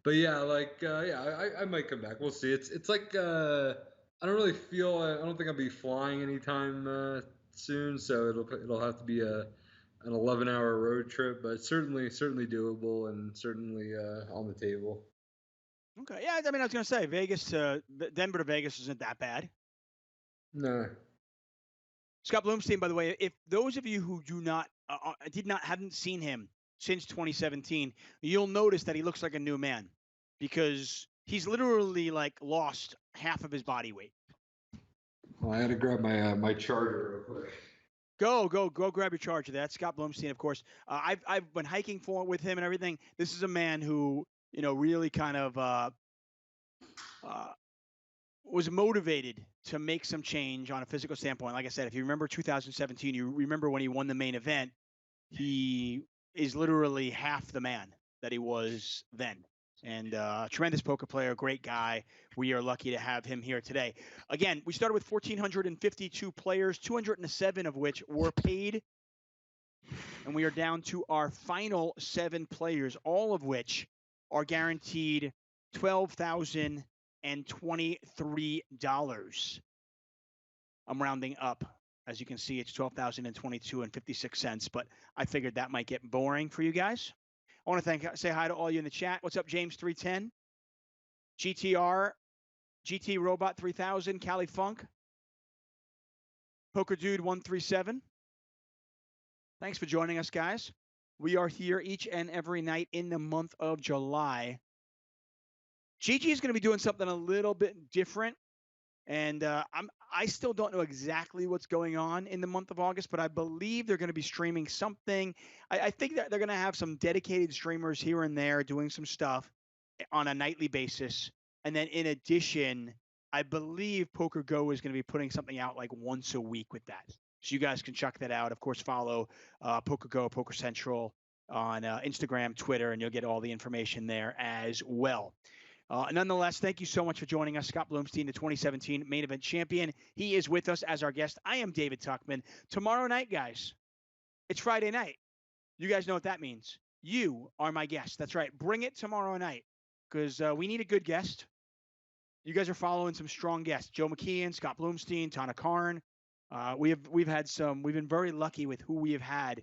but yeah, I might come back. We'll see. It's like I don't really feel. I don't think I'll be flying anytime soon, so it'll have to be an 11-hour road trip, but certainly doable and certainly on the table. Okay. Yeah, I mean, I was gonna say Denver to Vegas isn't that bad. No. Scott Blumstein, by the way, if those of you who haven't seen him since 2017, you'll notice that he looks like a new man because he's literally like lost half of his body weight. Well, I had to grab my charger real quick. Go grab your charger. That's Scott Blumstein, of course. I've been hiking with him and everything. This is a man who really kind of was motivated to make some change on a physical standpoint. Like I said, if you remember 2017, you remember when he won the main event, he is literally half the man that he was then. And tremendous poker player, great guy. We are lucky to have him here today. Again, we started with 1,452 players, 207 of which were paid. And we are down to our final 7 players, all of which are guaranteed $12,023. I'm rounding up. As you can see, it's 12,022 and 56 cents, but I figured that might get boring for you guys. I want to say hi to all you in the chat. What's up, James 310, GTR, GT Robot 3000, Cali Funk, Poker Dude 137. Thanks for joining us, guys. We are here each and every night in the month of July. Gigi is going to be doing something a little bit different. And I still don't know exactly what's going on in the month of August, but I believe they're going to be streaming something. I think that they're going to have some dedicated streamers here and there doing some stuff on a nightly basis. And then in addition, I believe PokerGo is going to be putting something out like once a week with that. So you guys can check that out. Of course, follow PokerGo, Poker Central on Instagram, Twitter, and you'll get all the information there as well. Nonetheless, thank you so much for joining us. Scott Blumstein, the 2017 main event champion. He is with us as our guest. I am David Tuchman. Tomorrow night, guys, it's Friday night. You guys know what that means. You are my guest. That's right. Bring it tomorrow night because we need a good guest. You guys are following some strong guests. Joe McKeon, Scott Blumstein, Tana Karn. We've been very lucky with who we have had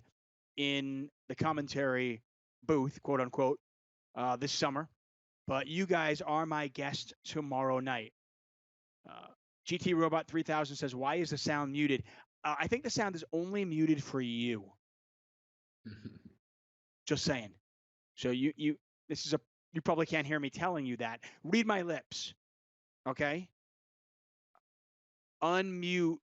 in the commentary booth, quote unquote, this summer. But you guys are my guest tomorrow night. GT Robot 3000 says, why is the sound muted? I think the sound is only muted for you. Just saying. So you probably can't hear me telling you that. Read my lips. Okay? Unmute.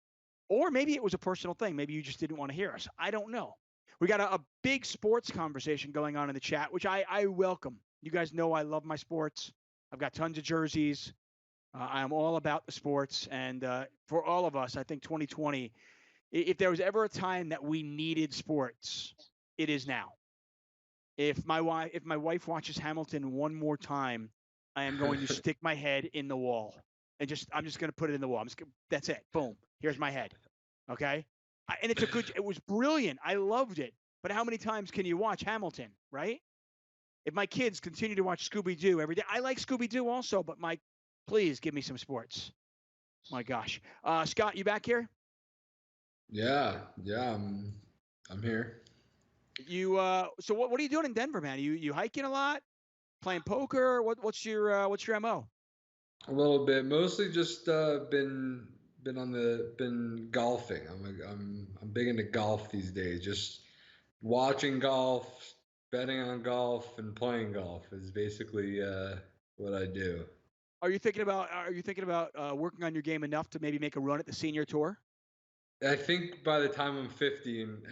Or maybe it was a personal thing. Maybe you just didn't want to hear us. I don't know. We got a big sports conversation going on in the chat, which I welcome. You guys know I love my sports. I've got tons of jerseys. I am all about the sports. And for all of us, I think 2020, if there was ever a time that we needed sports, it is now. If my wife watches Hamilton one more time, I am going to stick my head in the wall. And I'm just going to put it in the wall. That's it. Boom. Here's my head. Okay? And it was brilliant. I loved it. But how many times can you watch Hamilton, right? If my kids continue to watch Scooby-Doo every day, I like Scooby-Doo also, but please give me some sports. My gosh. Scott, you back here? Yeah, I'm here. So what are you doing in Denver, man? You hiking a lot? Playing poker? What's your MO? A little bit, mostly just been golfing. I'm big into golf these days. Just watching golf, betting on golf, and playing golf is basically what I do. Are you thinking about working on your game enough to maybe make a run at the senior tour? I think by the time I'm 50 and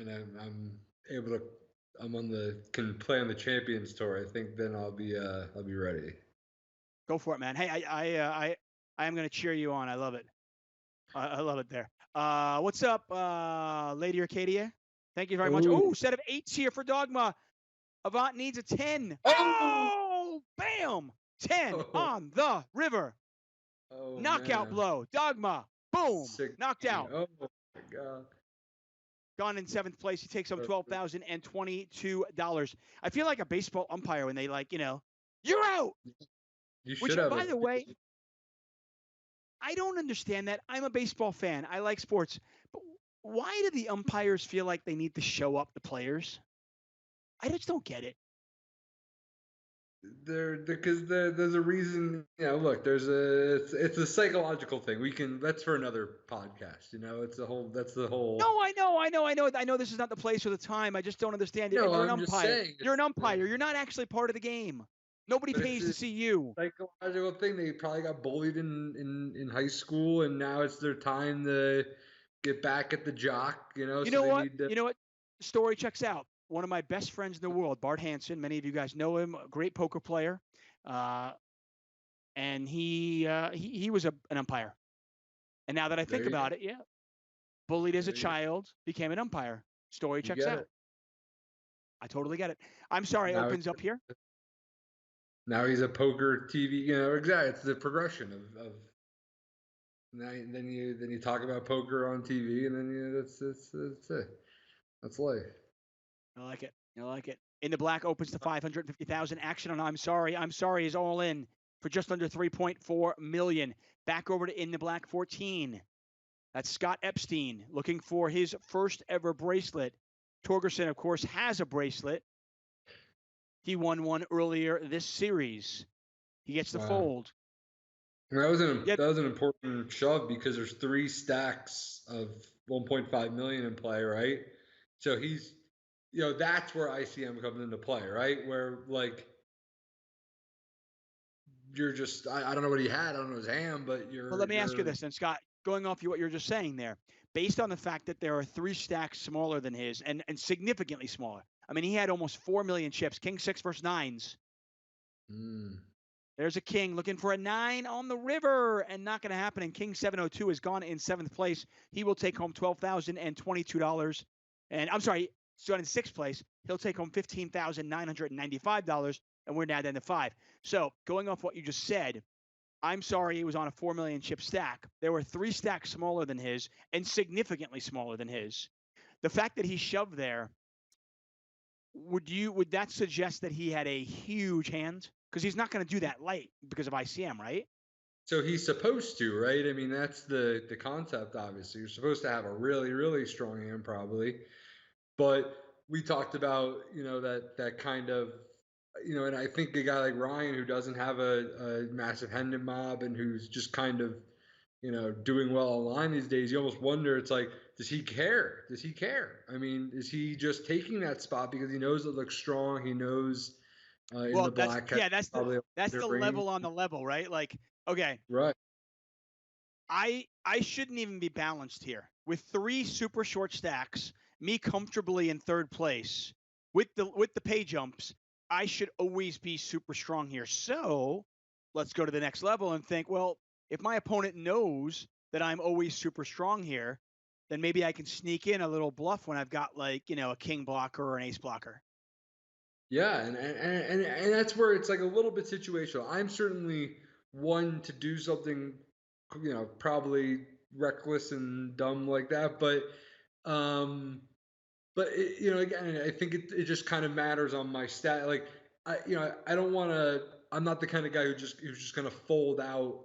can play on the Champions Tour, I think then I'll be ready. Go for it, man. Hey, I am going to cheer you on. I love it. I love it there. What's up, Lady Arcadia? Thank you very much. Oh, set of 8s here for Dogma. Avant needs a 10. Oh, bam! 10 on the river. Knockout blow. Dogma. Boom. Knocked out. Oh, my God. Gone in 7th place. He takes home $12,022. I feel like a baseball umpire when they you're out. You should have. By the way, I don't understand that. I'm a baseball fan. I like sports. But why do the umpires feel like they need to show up the players? I just don't get it. Because there's a reason. Look, it's a psychological thing. That's for another podcast. That's the whole. No, I know. This is not the place or the time. I just don't understand it. No, You're an I'm umpire. just saying, you're an umpire. You're not actually part of the game. Nobody pays to see you. Psychological thing. They probably got bullied in high school, and now it's their time to get back at the jock. You know what? You know what? Story checks out. One of my best friends in the world, Bart Hansen. Many of you guys know him. A great poker player, and he was an umpire. And now that I think about it, yeah, bullied as a child, became an umpire. Story checks out. I totally get it. I'm sorry. It opens up here. Now he's a poker TV. Exactly. It's the progression of. Then you talk about poker on TV, and then that's it. That's life. I like it. In the Black opens to 550,000. Action on I'm Sorry is all in for just under 3.4 million. Back over to In the Black 14. That's Scott Epstein looking for his first ever bracelet. Torgerson, of course, has a bracelet. He won one earlier this series. He gets the Wow. fold. And that was an important shove because there's 3 stacks of 1.5 million in play, right? So he's, that's where ICM comes into play, right? Where like you're just, I don't know what he had, I don't know his hand, but Well, let me ask you this then, Scott. Going off what you're just saying there, based on the fact that there are 3 stacks smaller than his and significantly smaller. I mean, he had almost 4 million chips. King 6 versus 9s. There's a king looking for a 9 on the river and not going to happen. And King 702 is gone in 7th place. He will take home $12,022. And I'm sorry, so in 6th place, he'll take home $15,995. And we're now down to 5. So going off what you just said, I'm sorry he was on a 4 million chip stack. There were 3 stacks smaller than his and significantly smaller than his. The fact that he shoved there, would that suggest that he had a huge hand? Because he's not going to do that light because of ICM, right? So he's supposed to, right? I mean, that's the concept, obviously. You're supposed to have a really, really strong hand, probably. But we talked about, that kind of, and I think a guy like Ryan, who doesn't have a massive Hendon mob and who's just kind of, doing well online these days, you almost wonder, it's like, does he care? Does he care? I mean, is he just taking that spot because he knows it looks strong? He knows in the black. That's the level on the level, right? Like, okay. Right. I shouldn't even be balanced here. With 3 super short stacks, me comfortably in 3rd place, with the pay jumps, I should always be super strong here. So let's go to the next level and think, well, if my opponent knows that I'm always super strong here, then maybe I can sneak in a little bluff when I've got like, a king blocker or an ace blocker. Yeah, and that's where it's like a little bit situational. I'm certainly one to do something, probably reckless and dumb like that, but again, I think it just kind of matters on my stat. Like, I don't want to. I'm not the kind of guy who's just going to fold out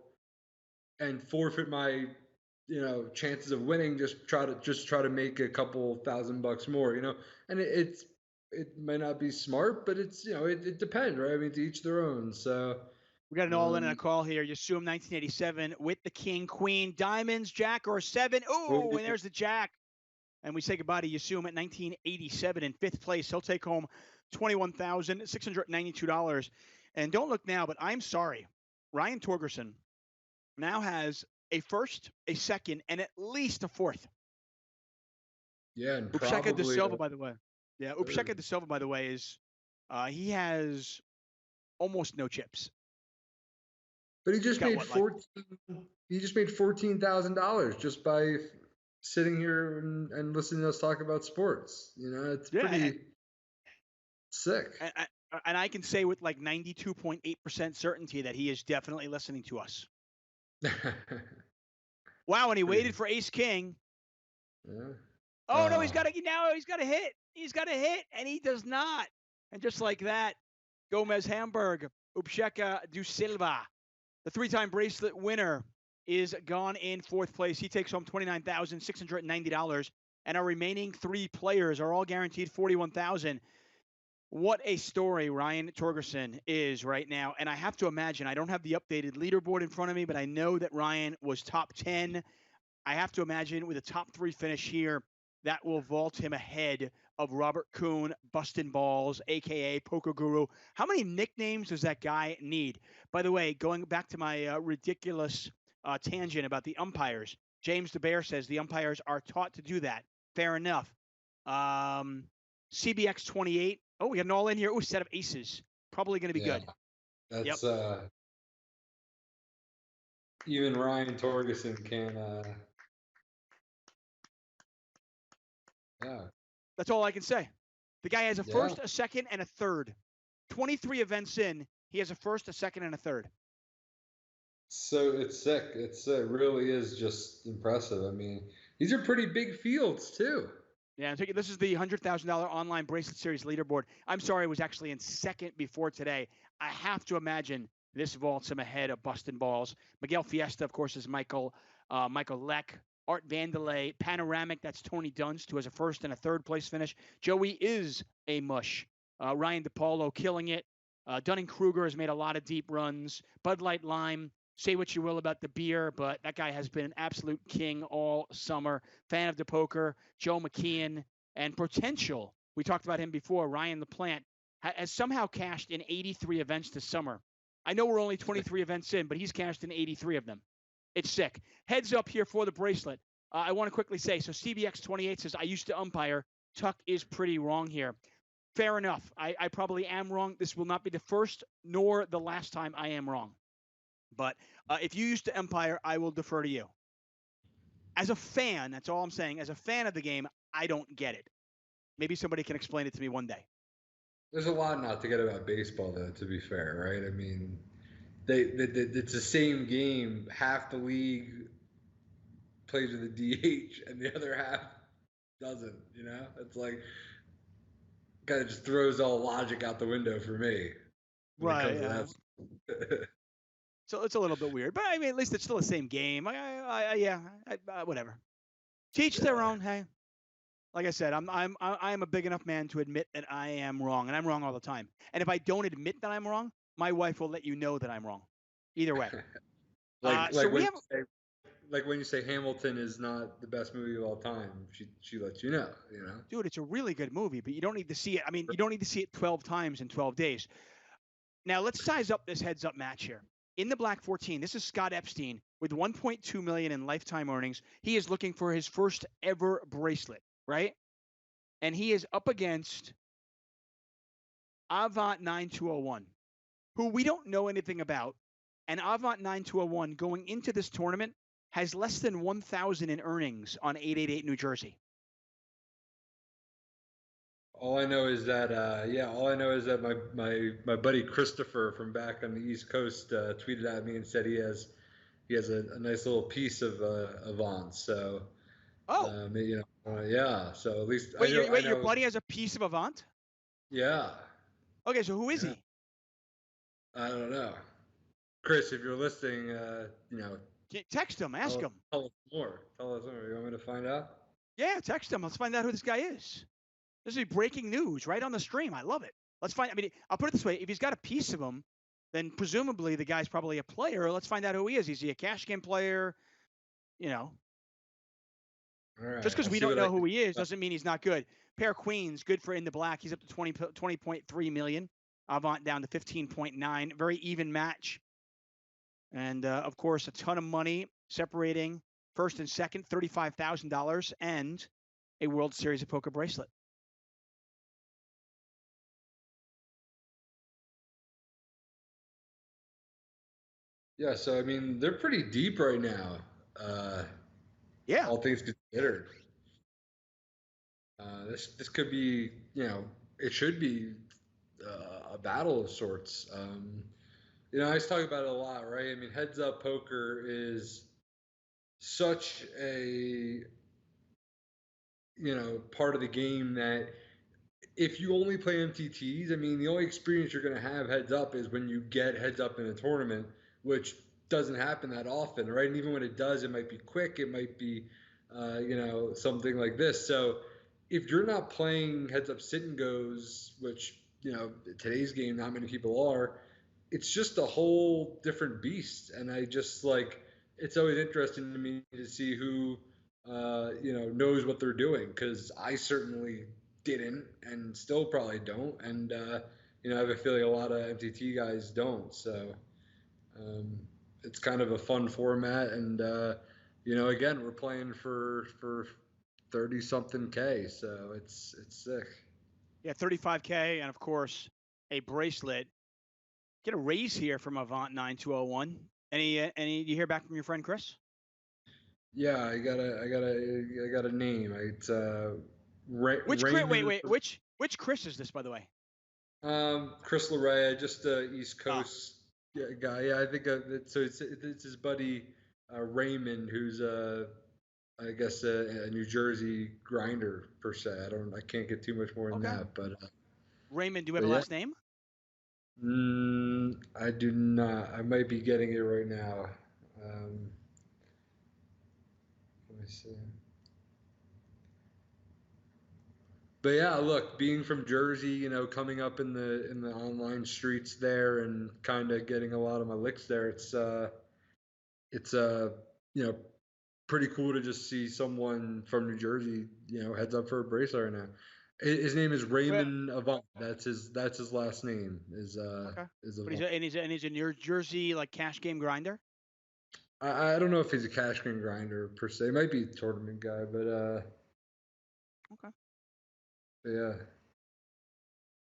and forfeit my, chances of winning. Just try to make a couple $1,000 more. And it might not be smart, but it's it depends, right? I mean, to each their own. So we got an all-in and a call here. You assume 1987 with the king, queen, diamonds, jack, or 7. Oh, and there's the jack. And we say goodbye to Yasum at 1987 in 5th place. He'll take home $21,692. And don't look now, but I'm sorry. Ryan Torgerson now has a 1st, a 2nd, and at least a 4th. Yeah, and Upshaka de Silva, by the way. Yeah, Upshaka de Silva, by the way, is he has almost no chips. But he just made $14,000 just by sitting here and listening to us talk about sports. It's pretty sick. And I can say with like 92.8% certainty that he is definitely listening to us. Wow, and he waited for ace king. Yeah. Oh no, he's got a hit. He's got a hit, and he does not. And just like that, Gomez Hamburg, Upsheka du Silva, the 3-time bracelet winner, is gone in 4th place. He takes home $29,690, and our remaining 3 players are all guaranteed $41,000. What a story Ryan Torgerson is right now. And I have to imagine, I don't have the updated leaderboard in front of me, but I know that Ryan was top 10. I have to imagine with a top 3 finish here, that will vault him ahead of Robert Kuhn, Bustin' Balls, a.k.a. Poker Guru. How many nicknames does that guy need? By the way, going back to my ridiculous tangent about the umpires, James DeBear says the umpires are taught to do that. Fair enough. CBX 28. Oh, we got an all in here. Oh, set of aces. Probably going to be good. That's even Ryan Torgerson can. Yeah. That's all I can say. The guy has a 1st, a 2nd, and a 3rd. 23 events in, he has a 1st, a 2nd, and a 3rd. So it's sick. It really is just impressive. I mean, these are pretty big fields too. Yeah, this is the $100,000 online bracelet series leaderboard. I'm sorry, I was actually in 2nd before today. I have to imagine this vaults him ahead of Bustin' Balls. Miguel Fiesta, of course, is Michael Leck. Art Vandelay. Panoramic, that's Tony Dunst, who has a first and a third place finish. Joey is a mush. Ryan DePaulo killing it. Dunning-Kruger has made a lot of deep runs. Bud Light Lime, say what you will about the beer, but that guy has been an absolute king all summer. Fan of the poker. Joe McKeon and potential. We talked about him before. Ryan LaPlante has somehow cashed in 83 events this summer. I know we're only 23 events in, but he's cashed in 83 of them. It's sick. Heads up here for the bracelet. I want to quickly say, so CBX28 says, I used to umpire. Tuck is pretty wrong here. Fair enough. I probably am wrong. This will not be the first nor the last time I am wrong. But if you used to umpire, I will defer to you. As a fan, that's all I'm saying. As a fan of the game, I don't get it. Maybe somebody can explain it to me one day. There's a lot not to get about baseball, though, to be fair, right? I mean, it's the same game. Half the league plays with a DH, and the other half doesn't, you know? It's like, kind of just throws all logic out the window for me. Right. Yeah. So it's a little bit weird, but I mean, at least it's still the same game. Whatever. Teach their own. Hey, like I said, I'm a big enough man to admit that I am wrong, and I'm wrong all the time. And if I don't admit that I'm wrong, my wife will let you know that I'm wrong. Either way. Like when you say Hamilton is not the best movie of all time, she lets you know. Dude, it's a really good movie, but you don't need to see it. I mean, you don't need to see it 12 times in 12 days. Now let's size up this heads-up match here. In the Black 14, this is Scott Epstein with $1.2 million in lifetime earnings. He is looking for his first ever bracelet, right? And he is up against Avant 9201, who we don't know anything about. And Avant 9201 going into this tournament has less than 1,000 in earnings on 888 New Jersey. All I know is that my buddy Christopher from back on the East Coast tweeted at me and said he has a nice little piece of Avant. So so at least your buddy has a piece of Avant? Yeah. Okay, so who is he? I don't know. Chris, if you're listening, text him, ask him. Tell us more. You want me to find out? Yeah, text him. Let's find out who this guy is. This is breaking news right on the stream. I love it. Let's find. I mean, I'll put it this way: if he's got a piece of him, then presumably the guy's probably a player. Let's find out who he is. Is he a cash game player? All right, just because we don't know who he is doesn't mean he's not good. Pair Queens, good for in the black. He's up to 20.3 million. Avant down to 15.9. Very even match. And of course, a ton of money separating first and second, $35,000, and a World Series of Poker bracelet. Yeah, so I mean, they're pretty deep right now. Yeah. All things considered. This could be, it should be a battle of sorts. I was talking about it a lot, right? I mean, heads up poker is such a part of the game that if you only play MTTs, I mean, the only experience you're going to have heads up is when you get heads up in a tournament, which doesn't happen that often, right? And even when it does, it might be quick. It might be, something like this. So if you're not playing heads up sit and goes, which, today's game, not many people are, it's just a whole different beast. And I just it's always interesting to me to see who, knows what they're doing. Cause I certainly didn't and still probably don't. And, I have a feeling a lot of MTT guys don't. So, it's kind of a fun format, and again, we're playing for 30-something K, so it's sick. Yeah, 35K, and of course a bracelet. Get a raise here from Avant 9201. Any you hear back from your friend Chris? Yeah, I got a name. It's which Chris is this, by the way? Chris Larrea, just East Coast. Guy, yeah, I think it's his buddy Raymond, who's I guess a New Jersey grinder per se. I can't get too much more than that, but Raymond, do you have a last name? I do not. I might be getting it right now. Let me see. But yeah, look, being from Jersey, coming up in the online streets there and kind of getting a lot of my licks there, it's you know pretty cool to just see someone from New Jersey, heads up for a bracelet right now. His name is Well, Raymond Avant. That's his last name okay. is But Avant. he's a New Jersey like cash game grinder. I don't know if he's a cash game grinder per se. He might be a tournament guy, but Okay. yeah.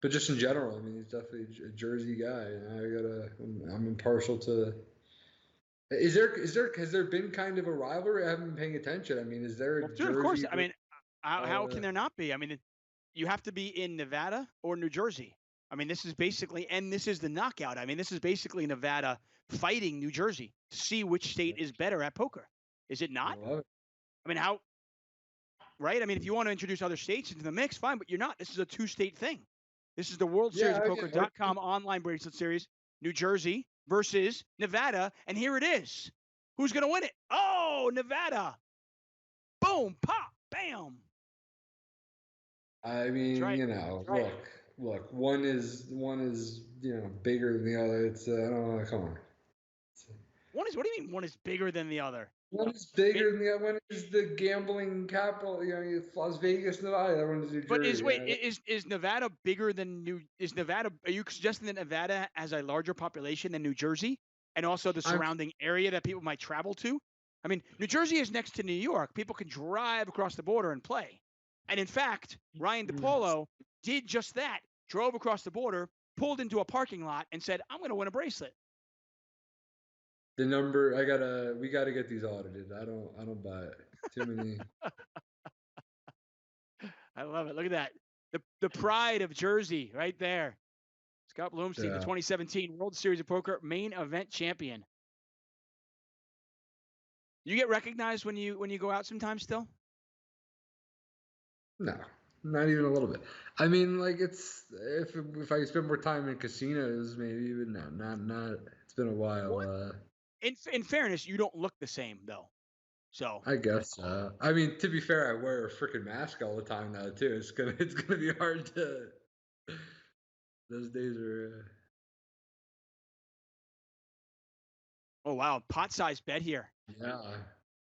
But just in general, I mean, he's definitely a Jersey guy. I'm impartial to. Has there been kind of a rivalry? I haven't been paying attention. I mean, is there Well, a dude, of course. Jersey? I mean, how Uh, can there not be? I mean, you have to be in Nevada or New Jersey. I mean, this is basically, and this is the knockout. I mean, this is basically Nevada fighting New Jersey to see which state is better at poker. Is it I not? love it. I mean, how? Right? I mean, if you want to introduce other states into the mix, fine, but you're not. This is a two-state thing. This is the World Series Yeah, of Poker.com online bracelet series, New Jersey versus Nevada, and here it is. Who's going to win it? Oh, Nevada. Boom, pop, bam. I mean, Right. look. One is bigger than the other. It's I don't know. Come on. What do you mean one is bigger than the other? One is bigger than the other. One is the gambling capital. It's Las Vegas, Nevada. The other one is New But Jersey. is Nevada bigger than is Nevada, are you suggesting that Nevada has a larger population than New Jersey and also the I'm surrounding area that people might travel to? I mean, New Jersey is next to New York. People can drive across the border and play. And in fact, Ryan DePaulo did just that. Drove across the border, pulled into a parking lot and said, "I'm going to win a bracelet." the number. We gotta get these audited. I don't buy it. Too many. I love it. Look at that. The pride of Jersey right there. Scott Blumstein, the Yeah. 2017 World Series of Poker main event champion. You get recognized when you go out sometimes still? No, not even a little bit. I mean, like it's if I spend more time in casinos, maybe, but no, not. It's been a while. What? In fairness, you don't look the same though. So I guess. I mean, to be fair, I wear a freaking mask all the time now too. It's gonna be hard to. Those days are. oh wow, pot size bet here. Yeah.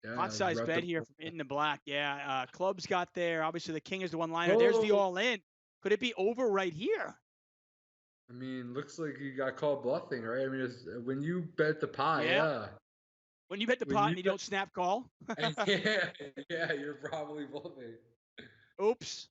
Yeah. Pot size Rep bet the- here from In the Black. Yeah, clubs got there. Obviously, the king is the one liner. There's the Oh, all in. Could it be over right here? I mean, looks like you got called bluffing, right? I mean, when you bet the pot, Yeah. yeah. When you bet the When pot you and you bet- don't snap call. yeah, you're probably bluffing. Oops.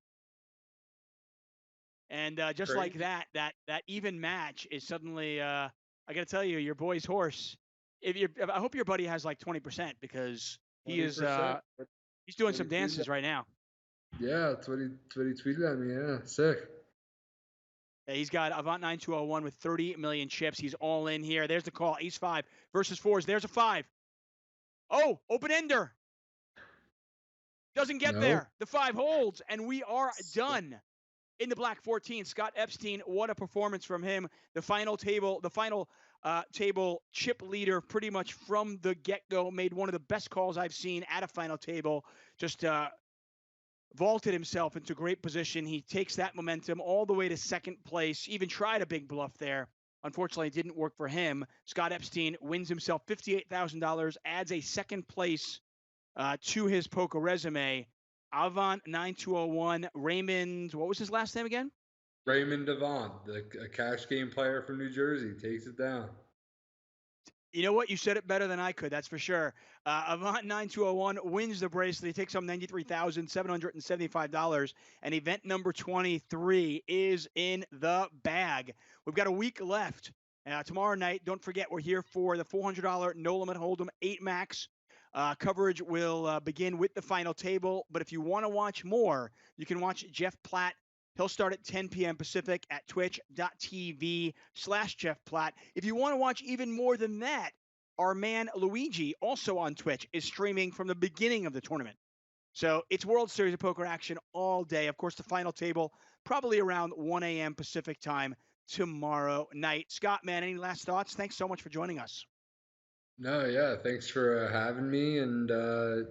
And just like Crazy. that even match is suddenly. I got to tell you, your boy's horse. I hope your buddy has like 20% because he is 20%. he's doing What some he tweeted dances at- right now. Yeah, that's what he tweeted at me. Yeah, sick. Yeah, he's got Avant 9201 with 30 million chips. He's all in here. There's the call. Ace 5 versus 4s. There's a 5. Oh, open ender. Doesn't get No. there. The 5 holds, and we are done. In the black 14, Scott Epstein. What a performance from him. The final table chip leader pretty much from the get-go. Made one of the best calls I've seen at a final table. Just vaulted himself into great position. He takes that momentum all the way to second place. Even tried a big bluff there. Unfortunately, it didn't work for him. Scott Epstein wins himself $58,000, adds a second place to his poker resume. Avant 9201, Raymond, what was his last name again? Raymond Devon, a cash game player from New Jersey, takes it down. You know what? You said it better than I could. That's for sure. Avant 9201 wins the bracelet. He takes home $93,775. And event number 23 is in the bag. We've got a week left. Tomorrow night, don't forget, we're here for the $400 No Limit Hold'em 8 Max. Coverage will begin with the final table. But if you want to watch more, you can watch Jeff Platt. He'll start at 10 p.m. Pacific at twitch.tv/Jeff Platt. If you want to watch even more than that, our man Luigi, also on Twitch, is streaming from the beginning of the tournament. So it's World Series of Poker action all day. Of course, the final table, probably around 1 a.m. Pacific time tomorrow night. Scott, man, any last thoughts? Thanks so much for joining us. No, yeah, thanks for having me, and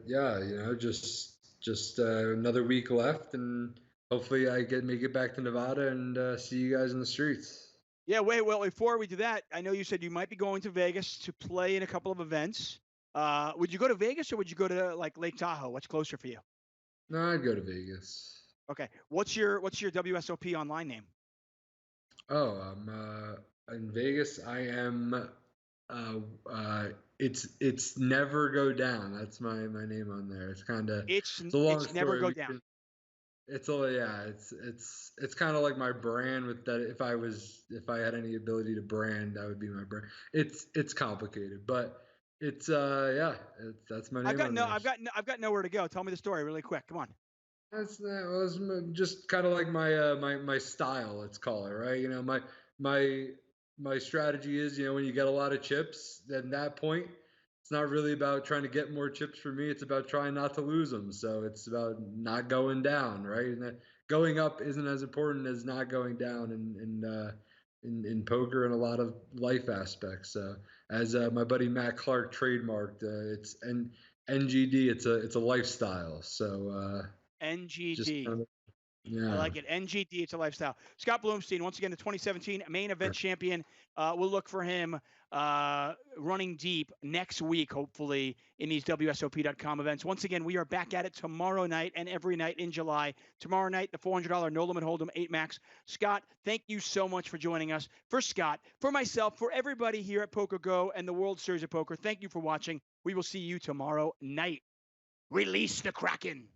yeah, just another week left, and hopefully I make it back to Nevada and see you guys in the streets. Yeah, wait, well, before we do that, I know you said you might be going to Vegas to play in a couple of events. Would you go to Vegas or would you go to like Lake Tahoe? What's closer for you? No, I'd go to Vegas. Okay. What's your WSOP online name? Oh, I'm in Vegas. I am. Uh, uh, it's never go down. That's my name on there. It's kind of it's a long It's never story. go down. It's all yeah. It's kind of like my brand with that. If I had any ability to brand, that would be my brand. It's complicated, but it's yeah. That's my name on there. I've got nowhere to go. Tell me the story really quick. Come on. That was just kind of like my style. Let's call it right. My my strategy is when you get a lot of chips, then that point, it's not really about trying to get more chips for me. It's about trying not to lose them. So it's about not going down, right? And that going up isn't as important as not going down in poker and a lot of life aspects. So as my buddy Matt Clark trademarked, it's NGD. It's a lifestyle. So. Just NGD. kind of, I yeah. like it. NGD, it's a lifestyle. Scott Blumstein, once again, the 2017 main event champion. We'll look for him running deep next week, hopefully, in these WSOP.com events. Once again, we are back at it tomorrow night and every night in July. Tomorrow night, the $400 No Limit Hold'em 8 Max. Scott, thank you so much for joining us. For Scott, for myself, for everybody here at PokerGO and the World Series of Poker, thank you for watching. We will see you tomorrow night. Release the Kraken.